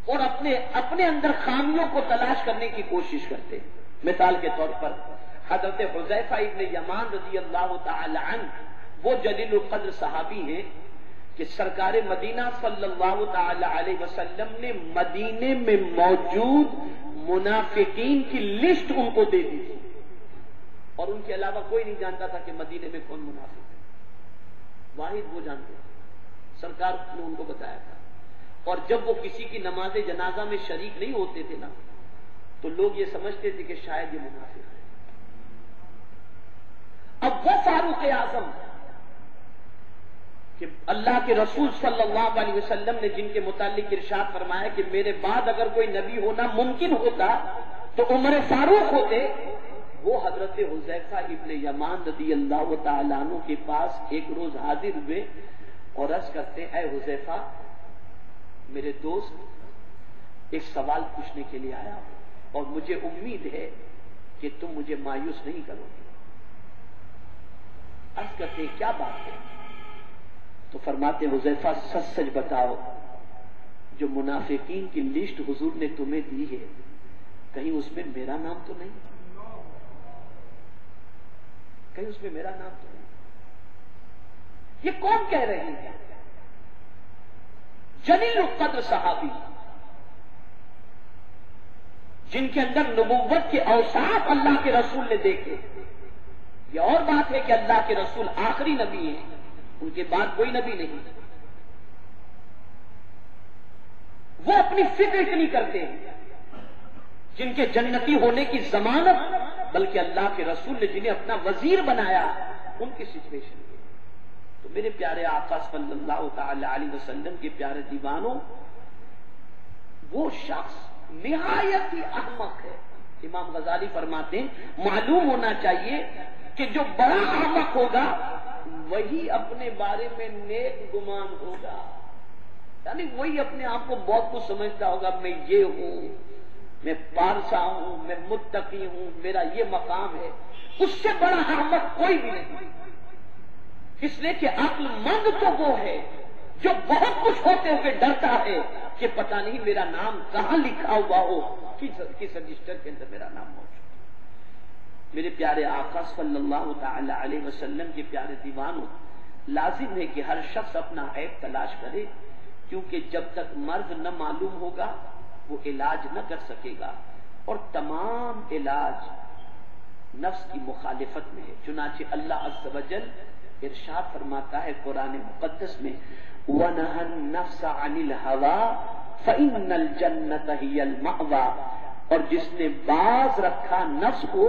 اور اپنے اندر خامیوں کو تلاش کرنے کی کوشش کرتے۔ مثال کے طور پر حضرت حذیفہ ابن یمان رضی اللہ تعالی عنہ وہ جلیل القدر صحابی ہیں کہ سرکار مدینہ صلی اللہ تعالی علیہ وسلم نے مدینے میں موجود منافقین کی لسٹ ان کو دے دی تھی، اور ان کے علاوہ کوئی نہیں جانتا تھا کہ مدینے میں کون منافق ہے، واحد وہ جانتے تھے، سرکار نے ان کو بتایا تھا۔ اور جب وہ کسی کی نماز جنازہ میں شریک نہیں ہوتے تھے نا تو لوگ یہ سمجھتے تھے کہ شاید یہ منافق ہے۔ اب وہ فاروق اعظم کہ اللہ کے رسول صلی اللہ علیہ وسلم نے جن کے متعلق ارشاد فرمایا کہ میرے بعد اگر کوئی نبی ہونا ممکن ہوتا تو عمر فاروق ہوتے، وہ حضرت حذیفہ ابن یمان رضی اللہ تعالیٰ عنہ کے پاس ایک روز حاضر ہوئے اور عرض کرتے اے حذیفہ میرے دوست ایک سوال پوچھنے کے لیے آیا ہوں اور مجھے امید ہے کہ تم مجھے مایوس نہیں کرو گے۔ عرض کرتے کیا بات ہے؟ تو فرماتے حذیفہ سچ سچ بتاؤ، جو منافقین کی لسٹ حضور نے تمہیں دی ہے کہیں اس میں میرا نام تو نہیں؟ کہیں اس میں میرا نام تو نہیں؟ یہ کون کہہ رہے ہیں؟ جلیل القدر صحابی جن کے اندر نبوت کے اوصاف اللہ کے رسول نے دیکھے۔ یہ اور بات ہے کہ اللہ کے رسول آخری نبی ہیں، ان کے بعد کوئی نبی نہیں، وہ اپنی فکر اتنی کرتے ہیں، جن کے جنتی ہونے کی ضمانت بلکہ اللہ کے رسول نے جنہیں اپنا وزیر بنایا ان کی سچویشن ہے۔ تو میرے پیارے آقا صلی اللہ تعالی علیہ وسلم کے پیارے دیوانوں، وہ شخص نہایت ہی احمق ہے۔ امام غزالی فرماتے ہیں معلوم ہونا چاہیے کہ جو بڑا احمق ہوگا وہی اپنے بارے میں نیک گمان ہوگا، یعنی وہی اپنے آپ کو بہت کچھ سمجھتا ہوگا، میں یہ ہوں، میں پارسا ہوں، میں متقی ہوں، میرا یہ مقام ہے۔ اس سے بڑا احمق کوئی بھی نہیں، اس لیے کہ عقل مند تو وہ ہے جو بہت کچھ ہوتے ہوئے ڈرتا ہے کہ پتہ نہیں میرا نام کہاں لکھا ہوا ہو، کس رجسٹر کے اندر میرا نام موجود۔ میرے پیارے آقا صلی اللہ تعالی علیہ وسلم کے پیارے دیوانوں، لازم ہے کہ ہر شخص اپنا عیب تلاش کرے، کیونکہ جب تک مرض نہ معلوم ہوگا وہ علاج نہ کر سکے گا، اور تمام علاج نفس کی مخالفت میں ہے۔ چنانچہ اللہ عز و جل ارشاد فرماتا ہے قرآن مقدس میں وَنَهَى النَّفْسَ عَنِ الْهَوَىٰ فَإِنَّ الْجَنَّةَ هِيَ الْمَأْوَىٰ، اور جس نے باز رکھا نفس کو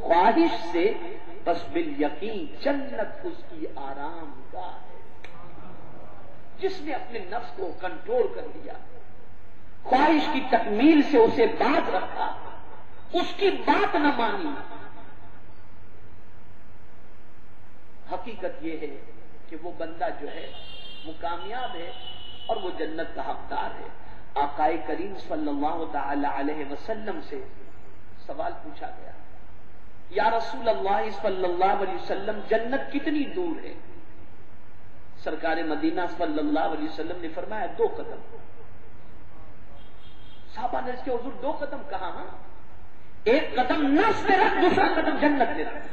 خواہش سے، بس بالیقین جنت اس کی آرام گاہ ہے۔ جس نے اپنے نفس کو کنٹرول کر لیا، خواہش کی تکمیل سے اسے باز رکھا، اس کی بات نہ مانی، حقیقت یہ ہے کہ وہ بندہ جو ہے وہ کامیاب ہے اور وہ جنت کا حقدار ہے۔ آقا کریم صلی اللہ تعالی علیہ وسلم سے سوال پوچھا گیا، یا رسول اللہ صلی اللہ علیہ وسلم جنت کتنی دور ہے؟ سرکار مدینہ صلی اللہ علیہ وسلم نے فرمایا 2 قدم۔ صحابہ نے اس کے حضور 2 قدم کہا؟ ہاں، 1 قدم نفس پہ رکھ، دوسرا قدم جنت پہ رکھ۔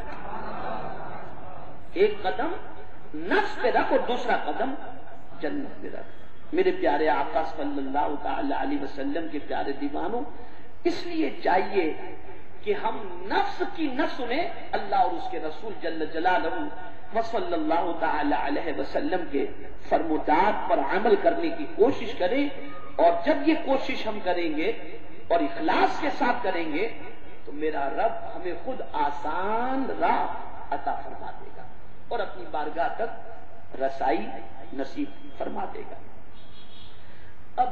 1 قدم نفس پہ رکھ اور دوسرا قدم جنت پہ رکھ۔ میرے پیارے آقا صلی اللہ تعالی علیہ وسلم کے پیارے دیوانوں، اس لیے چاہیے کہ ہم نفس کی نہ سنیں، اللہ اور اس کے رسول جل جلالہ وصلی اللہ تعالی علیہ وسلم کے فرمودات پر عمل کرنے کی کوشش کریں، اور جب یہ کوشش ہم کریں گے اور اخلاص کے ساتھ کریں گے تو میرا رب ہمیں خود آسان راہ عطا فرما دے گا اور اپنی بارگاہ تک رسائی نصیب فرما دے گا۔ اب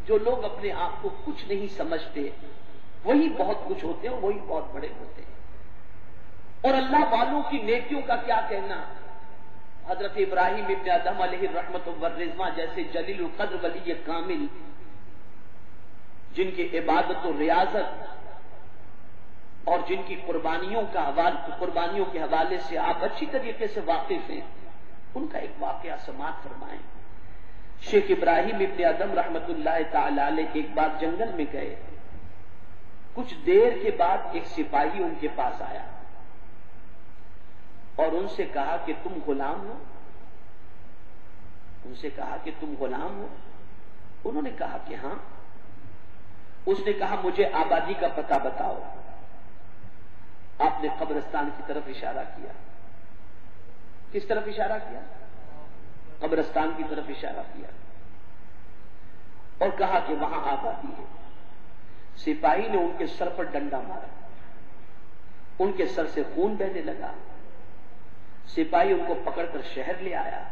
جو لوگ اپنے آپ کو کچھ نہیں سمجھتے وہی بہت کچھ ہوتے ہیں اور وہی بہت بڑے ہوتے ہیں، اور اللہ والوں کی نیکیوں کا کیا کہنا؟ حضرت ابراہیم ابن ادم علیہ الرحمۃ والرضوان جیسے جلیل القدر ولی کامل، جن کی عبادت و ریاضت اور جن کی قربانیوں کے حوالے سے آپ اچھی طریقے سے واقف ہیں، ان کا ایک واقعہ سماعت فرمائیں۔ شیخ ابراہیم ابن ادم رحمت اللہ تعالی علیہ ایک بار جنگل میں گئے، کچھ دیر کے بعد ایک سپاہی ان کے پاس آیا اور ان سے کہا کہ تم غلام ہو؟ ان سے کہا کہ تم غلام ہو؟ انہوں نے کہا کہ ہاں۔ اس نے کہا مجھے آبادی کا پتہ بتاؤ۔ آپ نے قبرستان کی طرف اشارہ کیا۔ کس طرف اشارہ کیا؟ قبرستان کی طرف اشارہ کیا اور کہا کہ وہاں آبادی ہے۔ سپاہی نے ان کے سر پر ڈنڈا مارا، ان کے سر سے خون بہنے لگا۔ سپاہی ان کو پکڑ کر شہر لے آیا۔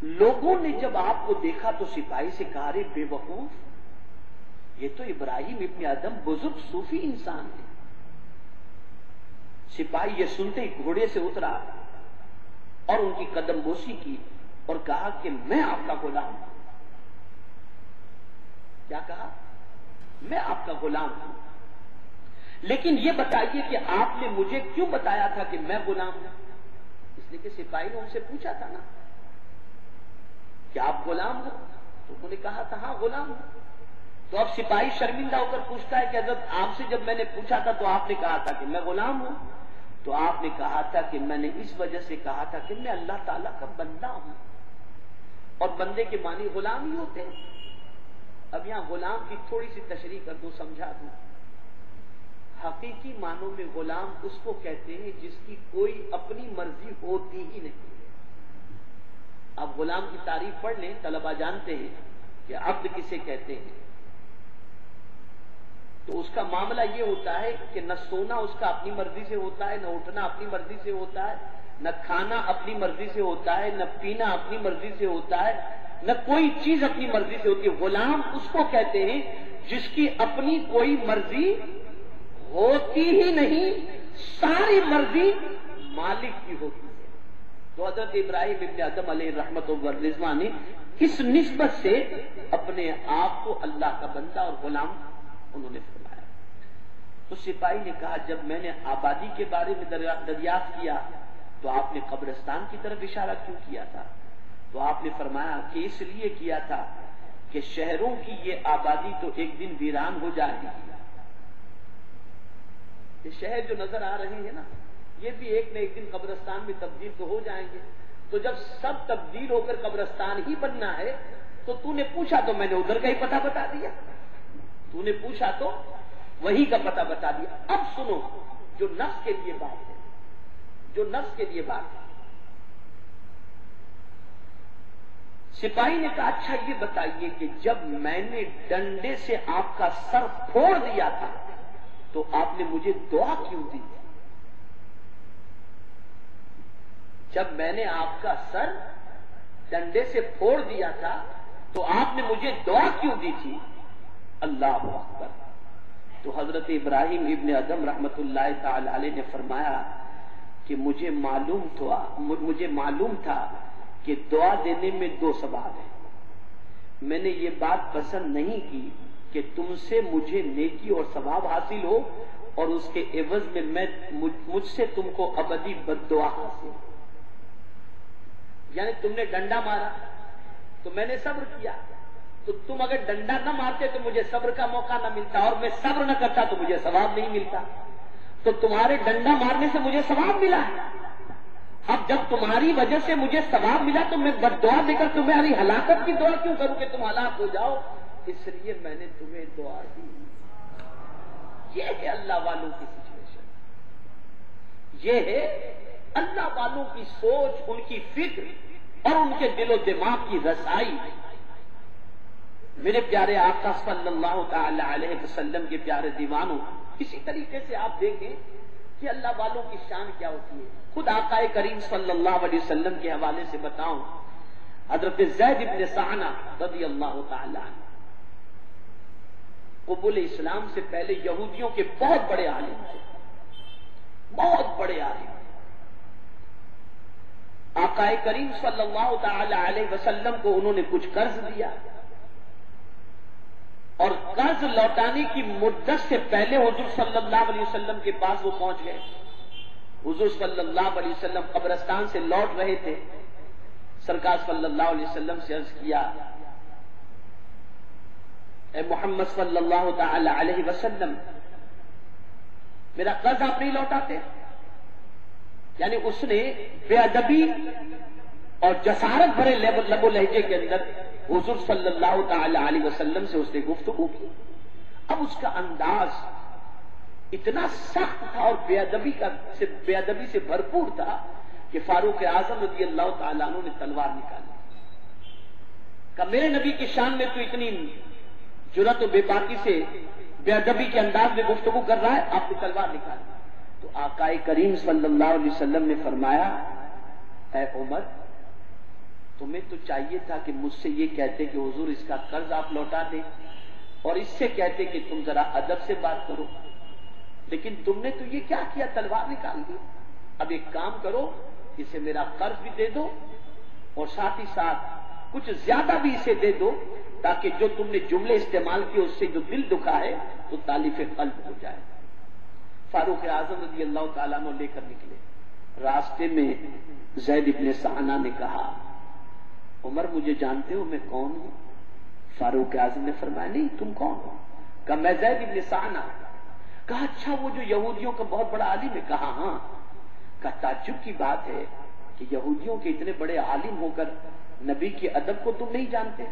لوگوں نے جب آپ کو دیکھا تو سپاہی سے کہا، رے بے وقوف، یہ تو ابراہیم ابن ادم بزرگ صوفی انسان ہے۔ سپاہی یہ سنتے ہی گھوڑے سے اترا اور ان کی قدم بوسی کی اور کہا کہ میں آپ کا غلام ہوں۔ کیا کہا؟ میں آپ کا غلام ہوں، لیکن یہ بتائیے کہ آپ نے مجھے کیوں بتایا تھا کہ میں غلام ہوں؟ اس لیے کہ سپاہی نے ان سے پوچھا تھا نا کہ آپ غلام ہو، تو انہوں نے کہا تھا ہاں غلام ہوں۔ تو اب سپاہی شرمندہ ہو کر پوچھتا ہے کہ حضرت آپ سے جب میں نے پوچھا تھا تو آپ نے کہا تھا کہ میں غلام ہوں، تو آپ نے کہا تھا کہ میں نے اس وجہ سے کہا تھا کہ میں اللہ تعالیٰ کا بندہ ہوں، اور بندے کے معنی غلام ہی ہوتے ہیں۔ اب یہاں غلام کی تھوڑی سی تشریح کر دوں، سمجھا دوں۔ حقیقی معنوں میں غلام اس کو کہتے ہیں جس کی کوئی اپنی مرضی ہوتی ہی نہیں۔ اب غلام کی تعریف پڑھ لیں، طلبہ جانتے ہیں کہ عبد کسے کہتے ہیں۔ تو اس کا معاملہ یہ ہوتا ہے کہ نہ سونا اس کا اپنی مرضی سے ہوتا ہے، نہ اٹھنا اپنی مرضی سے ہوتا ہے، نہ کھانا اپنی مرضی سے ہوتا ہے، نہ پینا اپنی مرضی سے ہوتا ہے، نہ کوئی چیز اپنی مرضی سے ہوتی ہے۔ غلام اس کو کہتے ہیں جس کی اپنی کوئی مرضی ہوتی ہی نہیں، ساری مرضی مالک کی ہوتی ہے۔ تو حضرت ابراہیم ابن ادم علیہ رحمت والرضوان نے اس نسبت سے اپنے آپ کو اللہ کا بندہ اور غلام انہوں نے فرمایا۔ تو سپاہی نے کہا جب میں نے آبادی کے بارے میں دریافت کیا تو آپ نے قبرستان کی طرف اشارہ کیوں کیا تھا؟ تو آپ نے فرمایا کہ اس لیے کیا تھا کہ شہروں کی یہ آبادی تو ایک دن ویران ہو جائے گی۔ یہ شہر جو نظر آ رہے ہیں نا، یہ بھی ایک نہ ایک دن قبرستان میں تبدیل تو ہو جائیں گے۔ تو جب سب تبدیل ہو کر قبرستان ہی بننا ہے تو نے پوچھا تو میں نے ادھر کا ہی پتہ بتا دیا، تو نے پوچھا تو وہی کا پتہ بتا دیا۔ اب سنو، جو نفس کے لیے بات ہے، جو نفس کے لیے بات ہے، سپاہی نے کہا اچھا یہ بتائیے کہ جب میں نے ڈنڈے سے آپ کا سر پھوڑ دیا تھا تو آپ نے مجھے دعا کیوں دی؟ جب میں نے آپ کا سر ڈنڈے سے پھوڑ دیا تھا تو آپ نے مجھے دعا کیوں دی تھی؟ اللہ اکبر. تو حضرت ابراہیم ابن ادم رحمت اللہ تعالی علیہ نے فرمایا کہ مجھے معلوم تھا کہ دعا دینے میں 2 ثواب ہیں. میں نے یہ بات پسند نہیں کی کہ تم سے مجھے نیکی اور ثواب حاصل ہو اور اس کے عوض میں مجھ سے تم کو ابدی بد دعا حاصل. یعنی تم نے ڈنڈا مارا تو میں نے صبر کیا، تو تم اگر ڈنڈا نہ مارتے تو مجھے صبر کا موقع نہ ملتا، اور میں صبر نہ کرتا تو مجھے ثواب نہیں ملتا. تو تمہارے ڈنڈا مارنے سے مجھے ثواب ملا ہے. اب جب تمہاری وجہ سے مجھے ثواب ملا تو میں بد دعا دے کر تمہاری ہلاکت کی دعا کیوں کروں کہ تم ہلاک ہو جاؤ؟ اس لیے میں نے تمہیں دعا دی. یہ ہے اللہ والوں کی سچویشن، یہ ہے اللہ والوں کی سوچ، ان کی فکر اور ان کے دل و دماغ کی رسائی. میرے پیارے آقا صلی اللہ تعالی علیہ وسلم کے پیارے دیوانوں، اسی طریقے سے آپ دیکھیں کہ اللہ والوں کی شان کیا ہوتی ہے. خود آقا کریم صلی اللہ علیہ وسلم کے حوالے سے بتاؤں، حضرت زید بن ثعلبہ رضی اللہ تعالی عنہ قبول اسلام سے پہلے یہودیوں کے بہت بڑے عالم تھے، بہت بڑے عالم. آقا کریم صلی اللہ تعالی علیہ وسلم کو انہوں نے کچھ قرض دیا اور قرض لوٹانے کی مدت سے پہلے حضور صلی اللہ علیہ وسلم کے پاس وہ پہنچ گئے. حضور صلی اللہ علیہ وسلم قبرستان سے لوٹ رہے تھے. سرکار صلی اللہ علیہ وسلم سے عرض کیا، اے محمد صلی اللہ تعالی علیہ وسلم، میرا قرض آپ نہیں لوٹاتے؟ یعنی اس نے بے ادبی اور جسارت بھرے لب و لہجے کے اندر حضور صلی اللہ تعالی علیہ وسلم سے اس نے گفتگو کی. اب اس کا انداز اتنا سخت تھا اور بے ادبی سے بھرپور تھا کہ فاروق اعظم رضی اللہ تعالیٰ عنہ نے تلوار نکالی. کہ میرے نبی کی شان میں تو اتنی جرأت و بے باکی سے بے ادبی کے انداز میں گفتگو کر رہا ہے، آپ نے تلوار نکالی. تو آقا کریم صلی اللہ علیہ وسلم نے فرمایا، اے عمر، تمہیں تو چاہیے تھا کہ مجھ سے یہ کہتے کہ حضور اس کا قرض آپ لوٹا دیں، اور اس سے کہتے کہ تم ذرا ادب سے بات کرو، لیکن تم نے تو یہ کیا کیا، تلوار نکال دی. اب ایک کام کرو، اسے میرا قرض بھی دے دو اور ساتھ ہی ساتھ کچھ زیادہ بھی اسے دے دو، تاکہ جو تم نے جملے استعمال کیے اس سے جو دل دکھا ہے تو تالیف قلب ہو جائے. فاروق اعظم رضی اللہ تعالیٰ عنہ لے کر نکلے. راستے میں زید بن ثعلبہ نے کہا، عمر مجھے جانتے ہو میں کون ہوں؟ فاروق اعظم نے فرمایا، نہیں تم کون ہو؟ کہا میں زید بن ثعلبہ. کہا اچھا وہ جو یہودیوں کا بہت بڑا عالم ہے؟ کہا ہاں. کہا تعجب کی بات ہے کہ یہودیوں کے اتنے بڑے عالم ہو کر نبی کے ادب کو تم نہیں جانتے.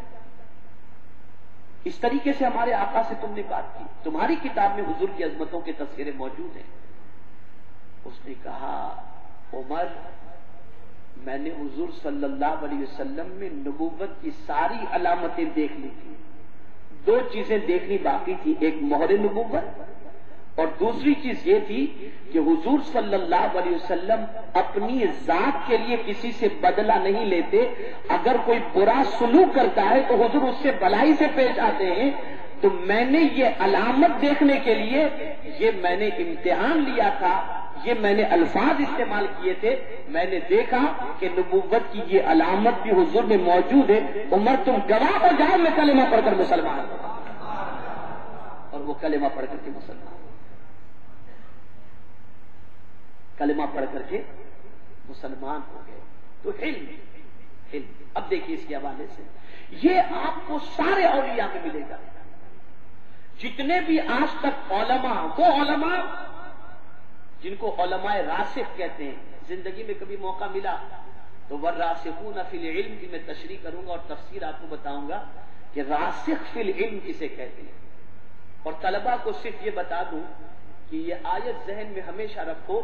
اس طریقے سے ہمارے آقا سے تم نے بات کی، تمہاری کتاب میں حضور کی عظمتوں کے تذکرے موجود ہیں. اس نے کہا، عمر میں نے حضور صلی اللہ علیہ وسلم میں نبوت کی ساری علامتیں دیکھ لی تھی. 2 چیزیں دیکھنی باقی تھی، ایک مہر نبوت اور دوسری چیز یہ تھی کہ حضور صلی اللہ علیہ وسلم اپنی ذات کے لیے کسی سے بدلہ نہیں لیتے. اگر کوئی برا سلوک کرتا ہے تو حضور اس سے بھلائی سے پیش آتے ہیں. تو میں نے یہ علامت دیکھنے کے لیے یہ میں نے امتحان لیا تھا، یہ میں نے الفاظ استعمال کیے تھے. میں نے دیکھا کہ نبوت کی یہ علامت بھی حضور میں موجود ہے. عمر تم گواہ ہو جاؤ، میں کلمہ پڑھ کر مسلمان ہوں. اور وہ کلمہ پڑھ کر کے مسلمان، کلمہ پڑھ کر کے مسلمان ہو گئے. تو علم. اب دیکھیے اس کے حوالے سے یہ آپ کو سارے اولیاء میں ملے گا. جتنے بھی آج تک علماء، وہ علماء جن کو علماء راسخ کہتے ہیں، زندگی میں کبھی موقع ملا تو والراسخون فی العلم کی میں تشریح کروں گا اور تفسیر آپ کو بتاؤں گا کہ راسخ فی العلم کسے کہتے ہیں. اور طلبہ کو صرف یہ بتا دوں کہ یہ آیت ذہن میں ہمیشہ رکھو،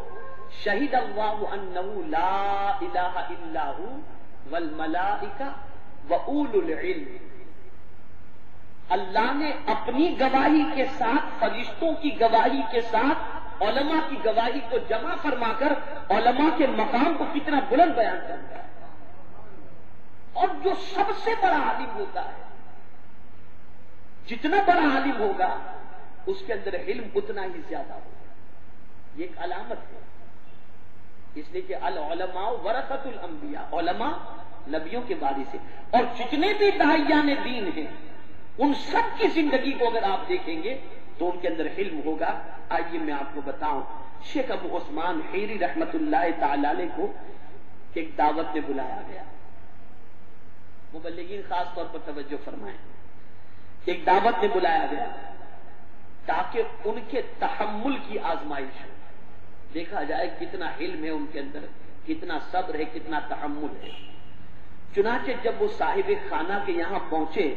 شہید اللہ انہ لا الہ الا ہو والملائکہ واولو العلم. اللہ نے اپنی گواہی کے ساتھ، فرشتوں کی گواہی کے ساتھ علماء کی گواہی کو جمع فرما کر علماء کے مقام کو کتنا بلند بیان کرتا ہے. اور جو سب سے بڑا عالم ہوتا ہے، جتنا بڑا عالم ہوگا اس کے اندر علم اتنا ہی زیادہ ہوگا. یہ ایک علامت ہے، اس لیے کہ العلماء ورثۃ الانبیاء، علماء نبیوں کے وارث ہیں. اور جتنے بھی داعیان دین ہیں ان سب کی زندگی کو اگر آپ دیکھیں گے تو ان کے اندر علم ہوگا. آئیے میں آپ کو بتاؤں، شیخ ابو عثمان حیری رحمت اللہ تعالی علیہ کو ایک دعوت میں بلایا گیا. مبلغین خاص طور پر توجہ فرمائیں. ایک دعوت میں بلایا گیا تاکہ ان کے تحمل کی آزمائش ہو، دیکھا جائے کتنا علم ہے ان کے اندر، کتنا صبر ہے، کتنا تحمل ہے. چنانچہ جب وہ صاحب خانہ کے یہاں پہنچے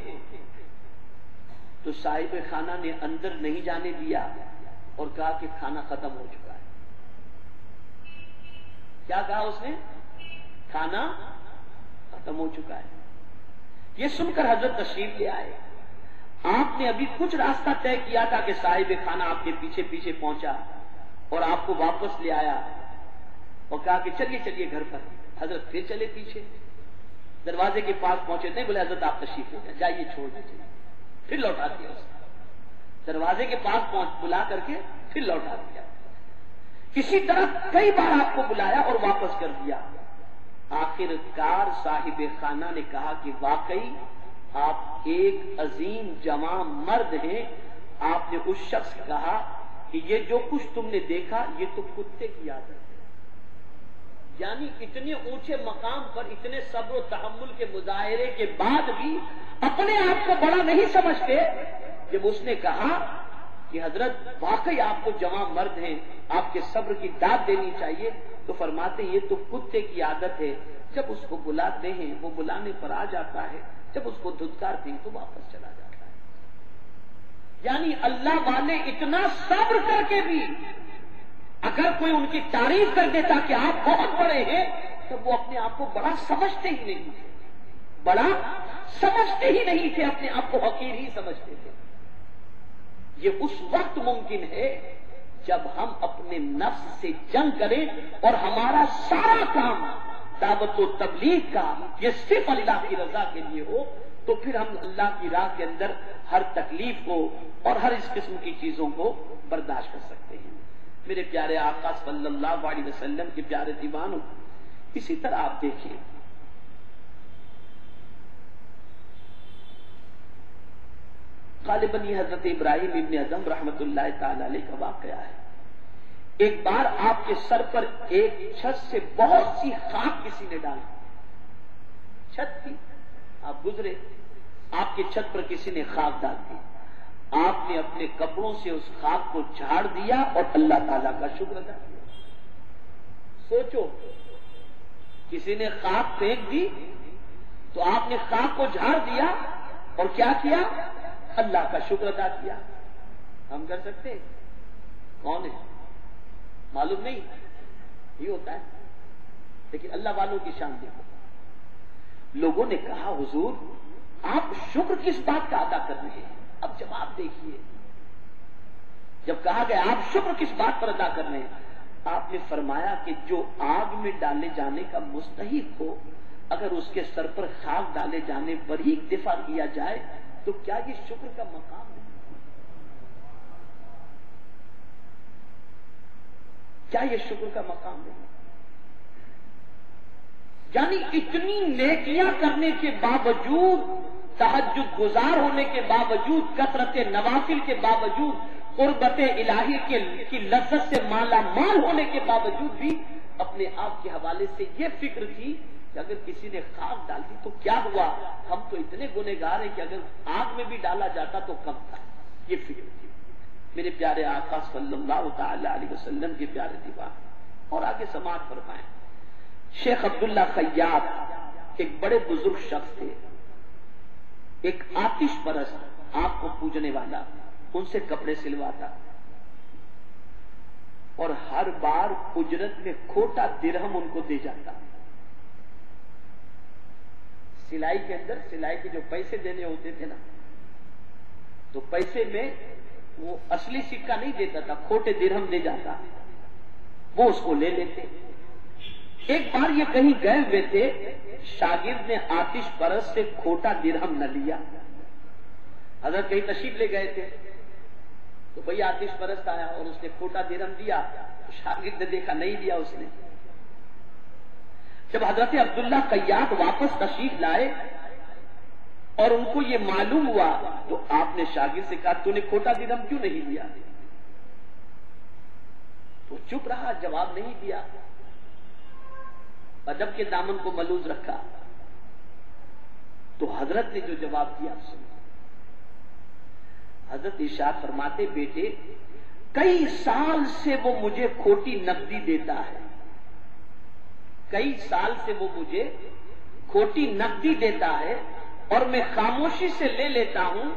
تو صاحب خانہ نے اندر نہیں جانے دیا اور کہا کہ کھانا ختم ہو چکا ہے. کیا کہا اس نے؟ کھانا ختم ہو چکا ہے. یہ سن کر حضرت تشریف لے آئے. آپ نے ابھی کچھ راستہ طے کیا تھا کہ صاحب خانہ آپ کے پیچھے پیچھے پہنچا اور آپ کو واپس لے آیا اور کہا کہ چلیے چلیے گھر پر. حضرت پھر چلے پیچھے، دروازے کے پاس پہنچے، نہیں بولے حضرت آپ تشریف لے جائیں، جائیے چھوڑ دیجیے. پھر لوٹا دیا اس نے. دروازے کے پاس بلا کر کے پھر لوٹا دیا. کسی طرح کئی بار آپ کو بلایا اور واپس کر دیا. آخر کار صاحب خانہ نے کہا کہ واقعی آپ ایک عظیم جوان مرد ہیں. آپ نے اس شخص سے کہا کہ یہ جو کچھ تم نے دیکھا یہ تو کتے کی عادت ہے. یعنی اتنے اونچے مقام پر اتنے صبر و تحمل کے مظاہرے کے بعد بھی اپنے آپ کو بڑا نہیں سمجھتے. جب اس نے کہا کہ حضرت واقعی آپ کو جوان مرد ہیں، آپ کے صبر کی داد دینی چاہیے، تو فرماتے یہ تو کتے کی عادت ہے، جب اس کو بلاتے ہیں وہ بلانے پر آ جاتا ہے، جب اس کو دھتکارتے ہیں تو واپس چلا جاتا ہے. یعنی اللہ والے اتنا صبر کر کے بھی اگر کوئی ان کی تعریف کر دیتا کہ آپ بہت بڑے ہیں تو وہ اپنے آپ کو بڑا سمجھتے ہی نہیں تھے، بڑا سمجھتے ہی نہیں تھے، اپنے آپ کو حقیر ہی سمجھتے تھے. یہ اس وقت ممکن ہے جب ہم اپنے نفس سے جنگ کریں اور ہمارا سارا کام دعوت و تبلیغ کا یہ صرف اللہ کی رضا کے لیے ہو، تو پھر ہم اللہ کی راہ کے اندر ہر تکلیف کو اور ہر اس قسم کی چیزوں کو برداشت کر سکتے ہیں. میرے پیارے آقا صلی اللہ علیہ وسلم کے پیارے دیوانوں، اسی طرح آپ دیکھیں غالباً یہ حضرت ابراہیم ابن اعظم رحمت اللہ تعالی علیہ کا واقعہ ہے. ایک بار آپ کے سر پر ایک چھت سے بہت سی خاک کسی نے ڈالی. چھت تھی، آپ گزرے، آپ کی چھت پر کسی نے خاک ڈال دی. آپ نے اپنے کپڑوں سے اس خاک کو جھاڑ دیا اور اللہ تعالیٰ کا شکر ادا کیا. سوچو، کسی نے خاک پھینک دی تو آپ نے خاک کو جھاڑ دیا اور کیا کیا؟ اللہ کا شکر ادا کیا. ہم کر سکتے ہیں؟ کون ہے معلوم نہیں، یہ ہوتا ہے. لیکن اللہ والوں کی شان دیکھو. لوگوں نے کہا حضور آپ شکر کس بات کا ادا کر رہے ہیں؟ اب جواب دیکھیے. جب کہا گیا آپ شکر کس بات پر ادا کر رہے ہیں، آپ نے فرمایا کہ جو آگ میں ڈالے جانے کا مستحق ہو، اگر اس کے سر پر خاک ڈالے جانے پر ہی اکتفا کیا جائے تو کیا یہ شکر کا مقام ہے؟ کیا یہ شکر کا مقام ہے؟ یعنی اتنی نیکیاں کرنے کے باوجود، تہجد گزار ہونے کے باوجود، کثرت نوافل کے باوجود، قربت الہی کی لذت سے مالا مال ہونے کے باوجود بھی اپنے آپ کے حوالے سے یہ فکر تھی کہ اگر کسی نے خاک ڈال دی تو کیا ہوا، ہم تو اتنے گنہگار ہیں کہ اگر آگ میں بھی ڈالا جاتا تو کم تھا. یہ فکر تھی. میرے پیارے آقا صلی اللہ تعالی علیہ وسلم کے پیارے دیوان. اور آگے سماعت فرمائیں. شیخ عبداللہ خیاط ایک بڑے بزرگ شخص تھے، ایک آتش پرست، آگ کو پوجنے والا. ان سے کپڑے سلواتا اور ہر بار اجرت میں کھوٹا درہم ان کو دے جاتا. سلائی کے اندر سلائی کے جو پیسے دینے ہوتے تھے نا، تو پیسے میں وہ اصلی سکہ نہیں دیتا تھا، کھوٹے درہم دے جاتا، وہ اس کو لے لیتے. ایک بار یہ کہیں گئے ہوئے تھے، شاگرد نے آتش پرست سے کھوٹا درہم نہ لیا. حضرت کہیں تشریف لے گئے تھے تو بھئی آتش پرست آیا اور اس نے کھوٹا درہم دیا. شاگرد نے دیکھا نہیں دیا اس نے. جب حضرت عبداللہ قیاد واپس تشریف لائے اور ان کو یہ معلوم ہوا تو آپ نے شاگرد سے کہا تو نے کھوٹا درہم کیوں نہیں دیا؟ تو چپ رہا, جواب نہیں دیا, ادب کے دامن کو ملوز رکھا. تو حضرت نے جو جواب دیا سنو. حضرت ارشاد فرماتے بیٹے کئی سال سے وہ مجھے کھوٹی نقدی دیتا ہے, کئی سال سے وہ مجھے کھوٹی نقدی دیتا ہے اور میں خاموشی سے لے لیتا ہوں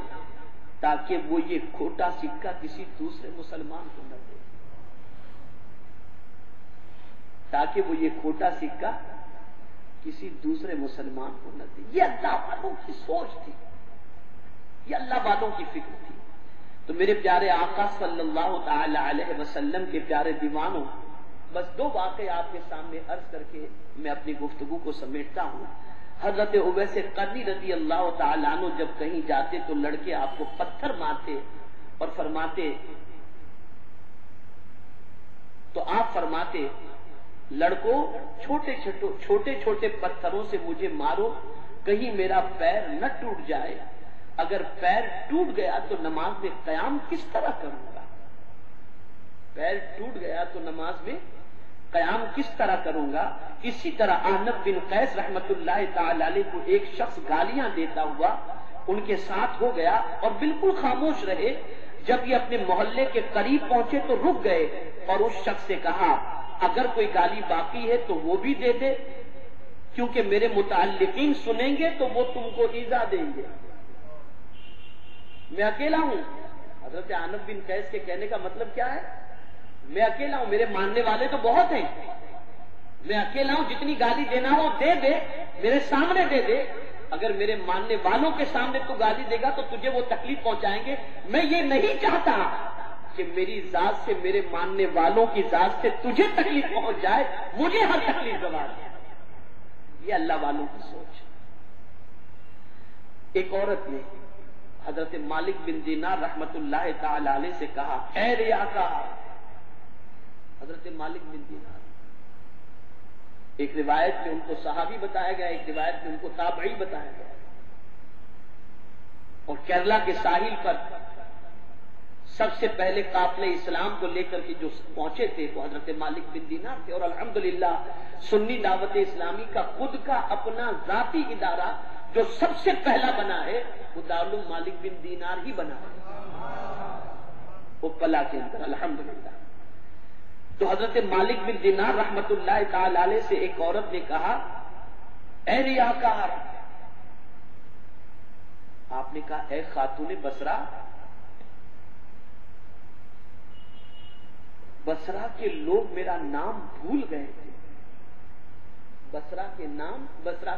تاکہ وہ یہ کھوٹا سکہ کسی دوسرے مسلمان کو نہ دے, تاکہ وہ یہ کھوٹا سکہ کسی دوسرے مسلمان کو نہ دے. یہ اللہ والوں کی سوچ تھی, یہ اللہ والوں کی فکر تھی. تو میرے پیارے آقا صلی اللہ تعالی علیہ وسلم کے پیارے دیوانوں, بس دو واقعے آپ کے سامنے عرض کر کے میں اپنی گفتگو کو سمیٹتا ہوں. حضرت اویس قرنی رضی اللہ تعالیٰ عنہ جب کہیں جاتے تو لڑکے آپ کو پتھر مارتے اور فرماتے, تو آپ فرماتے لڑکوں چھوٹے چھوٹے پتھروں سے مجھے مارو کہیں میرا پیر نہ ٹوٹ جائے, اگر پیر ٹوٹ گیا تو نماز میں قیام کس طرح کروں گا, پیر ٹوٹ گیا تو نماز میں قیام کس طرح کروں گا. اسی طرح احنف بن قیس رحمت اللہ تعالی علیہ کو ایک شخص گالیاں دیتا ہوا ان کے ساتھ ہو گیا اور بالکل خاموش رہے. جب یہ اپنے محلے کے قریب پہنچے تو رک گئے اور اس شخص سے کہا اگر کوئی گالی باقی ہے تو وہ بھی دے دے, کیونکہ میرے متعلقین سنیں گے تو وہ تم کو ایذا دیں گے, میں اکیلا ہوں. حضرت احنف بن قیس کے کہنے کا مطلب کیا ہے, میں اکیلا ہوں, میرے ماننے والے تو بہت ہیں, میں اکیلا ہوں, جتنی گالی دینا ہو دے دے, میرے سامنے دے دے, اگر میرے ماننے والوں کے سامنے تو گالی دے گا تو تجھے وہ تکلیف پہنچائیں گے. میں یہ نہیں چاہتا کہ میری ذات سے میرے ماننے والوں کی ذات سے تجھے تکلیف پہنچ جائے, مجھے ہر تکلیف گوار ہے. یہ اللہ والوں کی سوچ. ایک عورت نے حضرت مالک بن دینار رحمت اللہ تعالی علیہ سے کہا اے ریاکار. حضرت مالک بن دینار, ایک روایت میں ان کو صحابی بتایا گیا, ایک روایت میں ان کو تابعی بتایا گیا, اور کیرلا کے ساحل پر سب سے پہلے قافلے اسلام کو لے کر کے جو پہنچے تھے وہ حضرت مالک بن دینار تھے. اور الحمدللہ سنی دعوت اسلامی کا خود کا اپنا ذاتی ادارہ جو سب سے پہلا بنا ہے وہ دارالعلوم مالک بن دینار ہی بنا ہے اپلا کے اندر الحمدللہ. تو حضرت مالک بن دینار رحمت اللہ تعالی علیہ سے ایک عورت نے کہا اے ریاکار. آپ نے کہا اے خاتون بصرہ, بصرہ کے لوگ میرا نام بھول گئے تھے, بصرہ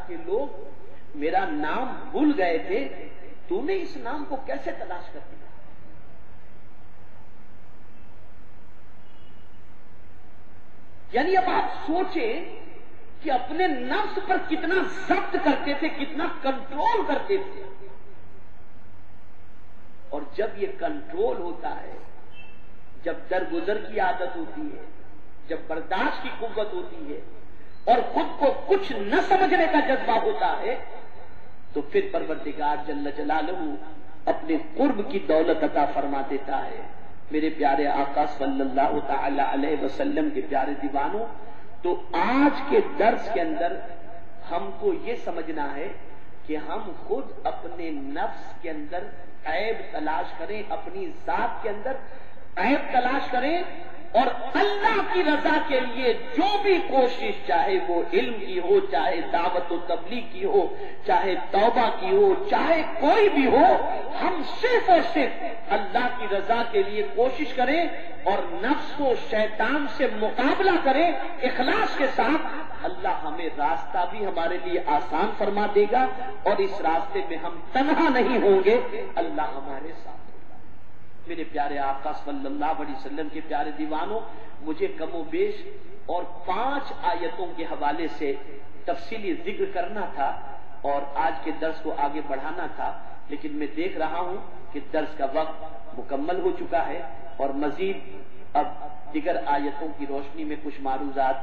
کے لوگ میرا نام بھول گئے تھے, تو نے اس نام کو کیسے تلاش کر دیا؟ یعنی اب آپ سوچیں کہ اپنے نفس پر کتنا ضبط کرتے تھے, کتنا کنٹرول کرتے تھے. اور جب یہ کنٹرول ہوتا ہے, جب درگزر کی عادت ہوتی ہے, جب برداشت کی قوت ہوتی ہے اور خود کو کچھ نہ سمجھنے کا جذبہ ہوتا ہے, تو پھر پروردگار جل جلالہ اپنے قرب کی دولت عطا فرما دیتا ہے. میرے پیارے آقا صلی اللہ تعالی علیہ وسلم کے پیارے دیوانوں, تو آج کے درس کے اندر ہم کو یہ سمجھنا ہے کہ ہم خود اپنے نفس کے اندر عیب تلاش کریں, اپنی ذات کے اندر عیب تلاش کریں, اور اللہ کی رضا کے لیے جو بھی کوشش, چاہے وہ علم کی ہو, چاہے دعوت و تبلیغ کی ہو, چاہے توبہ کی ہو, چاہے کوئی بھی ہو, ہم صرف اور صرف اللہ کی رضا کے لیے کوشش کریں اور نفس و شیطان سے مقابلہ کریں اخلاص کے ساتھ. اللہ ہمیں راستہ بھی ہمارے لیے آسان فرما دے گا اور اس راستے میں ہم تنہا نہیں ہوں گے, اللہ ہمارے ساتھ. میرے پیارے آقا صلی اللہ علیہ وسلم کے پیارے دیوانوں، مجھے کم و بیش اور 5 آیتوں کے حوالے سے تفصیلی ذکر کرنا تھا اور آج کے درس کو آگے بڑھانا تھا، لیکن میں دیکھ رہا ہوں کہ درس کا وقت مکمل ہو چکا ہے اور مزید اب دیگر آیتوں کی روشنی میں کچھ معروضات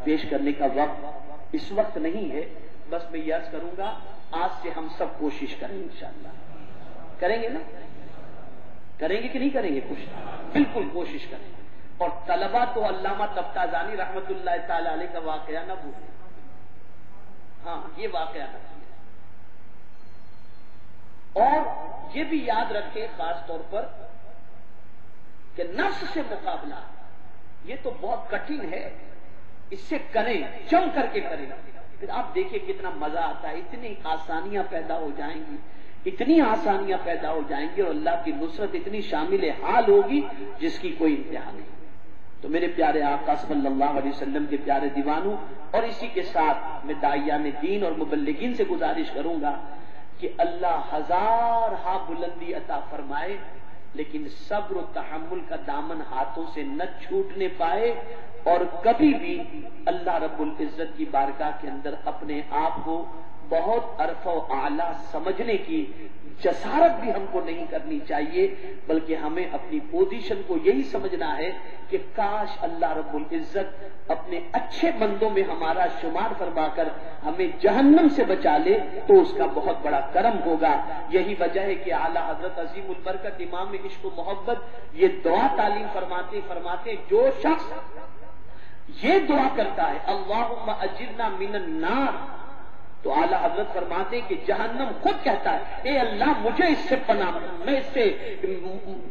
پیش کرنے کا وقت اس وقت نہیں ہے۔ بس میں یہ عرض کروں گا، آج سے ہم سب کوشش کریں انشاءاللہ۔ کریں گے نا؟ کریں گے کہ نہیں کریں گے؟ بالکل کوشش کریں۔ اور طلبہ تو علامہ تفتازانی رحمت اللہ تعالی علیہ کا واقعہ نہ بھولیں۔ ہاں، یہ واقعہ نہ بھولیں۔ اور یہ بھی یاد رکھیں خاص طور پر کہ نفس سے مقابلہ یہ تو بہت کٹھن ہے، اس سے کریں، جم کر کے کریں، پھر آپ دیکھیں کتنا مزہ آتا ہے، اتنی آسانیاں پیدا ہو جائیں گی، اتنی آسانیاں پیدا ہو جائیں گی اور اللہ کی نصرت اتنی شامل حال ہوگی جس کی کوئی انتہا نہیں۔ تو میرے پیارے آقا صلی اللہ علیہ وسلم کے پیارے دیوانوں، اور اسی کے ساتھ میں داعیان دین اور مبلغین سے گزارش کروں گا کہ اللہ ہزارہا بلندی عطا فرمائے، لیکن صبر و تحمل کا دامن ہاتھوں سے نہ چھوٹنے پائے، اور کبھی بھی اللہ رب العزت کی بارگاہ کے اندر اپنے آپ کو بہت عرف و اعلیٰ سمجھنے کی جسارت بھی ہم کو نہیں کرنی چاہیے، بلکہ ہمیں اپنی پوزیشن کو یہی سمجھنا ہے کہ کاش اللہ رب العزت اپنے اچھے بندوں میں ہمارا شمار فرما کر ہمیں جہنم سے بچا لے تو اس کا بہت بڑا کرم ہوگا۔ یہی وجہ ہے کہ اعلیٰ حضرت عظیم البرکت امام عشق و محبت یہ دعا تعلیم فرماتے جو شخص یہ دعا کرتا ہے اللہم اجرنا من النار، تو اعلیٰ حضرت فرماتے ہیں کہ جہنم خود کہتا ہے اے اللہ مجھے اس سے پناہ، میں اس سے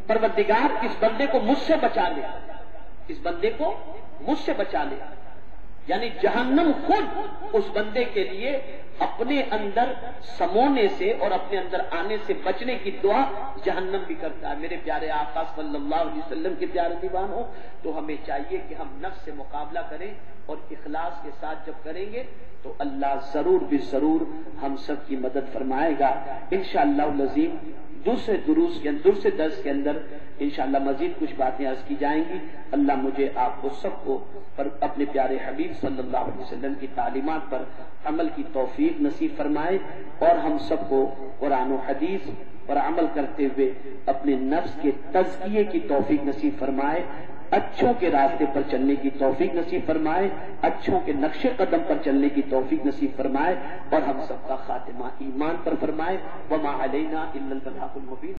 پروردگار اس بندے کو مجھ سے بچا لے، اس بندے کو مجھ سے بچا لے۔ یعنی جہنم خود اس بندے کے لیے اپنے اندر سمونے سے اور اپنے اندر آنے سے بچنے کی دعا جہنم بھی کرتا ہے۔ میرے پیارے آقا صلی اللہ علیہ وسلم کے پیارے دیوان ہو، تو ہمیں چاہیے کہ ہم نفس سے مقابلہ کریں اور اخلاص کے ساتھ جب کریں گے تو اللہ ضرور بھی ضرور ہم سب کی مدد فرمائے گا انشاءاللہ العظیم۔ دوسرے درس کے اندر انشاءاللہ مزید کچھ باتیں عرض کی جائیں گی۔ اللہ مجھے آپ کو سب کو پر اپنے پیارے حبیب صلی اللہ علیہ وسلم کی تعلیمات پر عمل کی توفیق نصیب فرمائے، اور ہم سب کو قرآن و حدیث پر عمل کرتے ہوئے اپنے نفس کے تزکیے کی توفیق نصیب فرمائے، اچھوں کے راستے پر چلنے کی توفیق نصیب فرمائے، اچھوں کے نقش قدم پر چلنے کی توفیق نصیب فرمائے، اور ہم سب کا خاتمہ ایمان پر فرمائے۔ وما علینا الا البلاغ المبین۔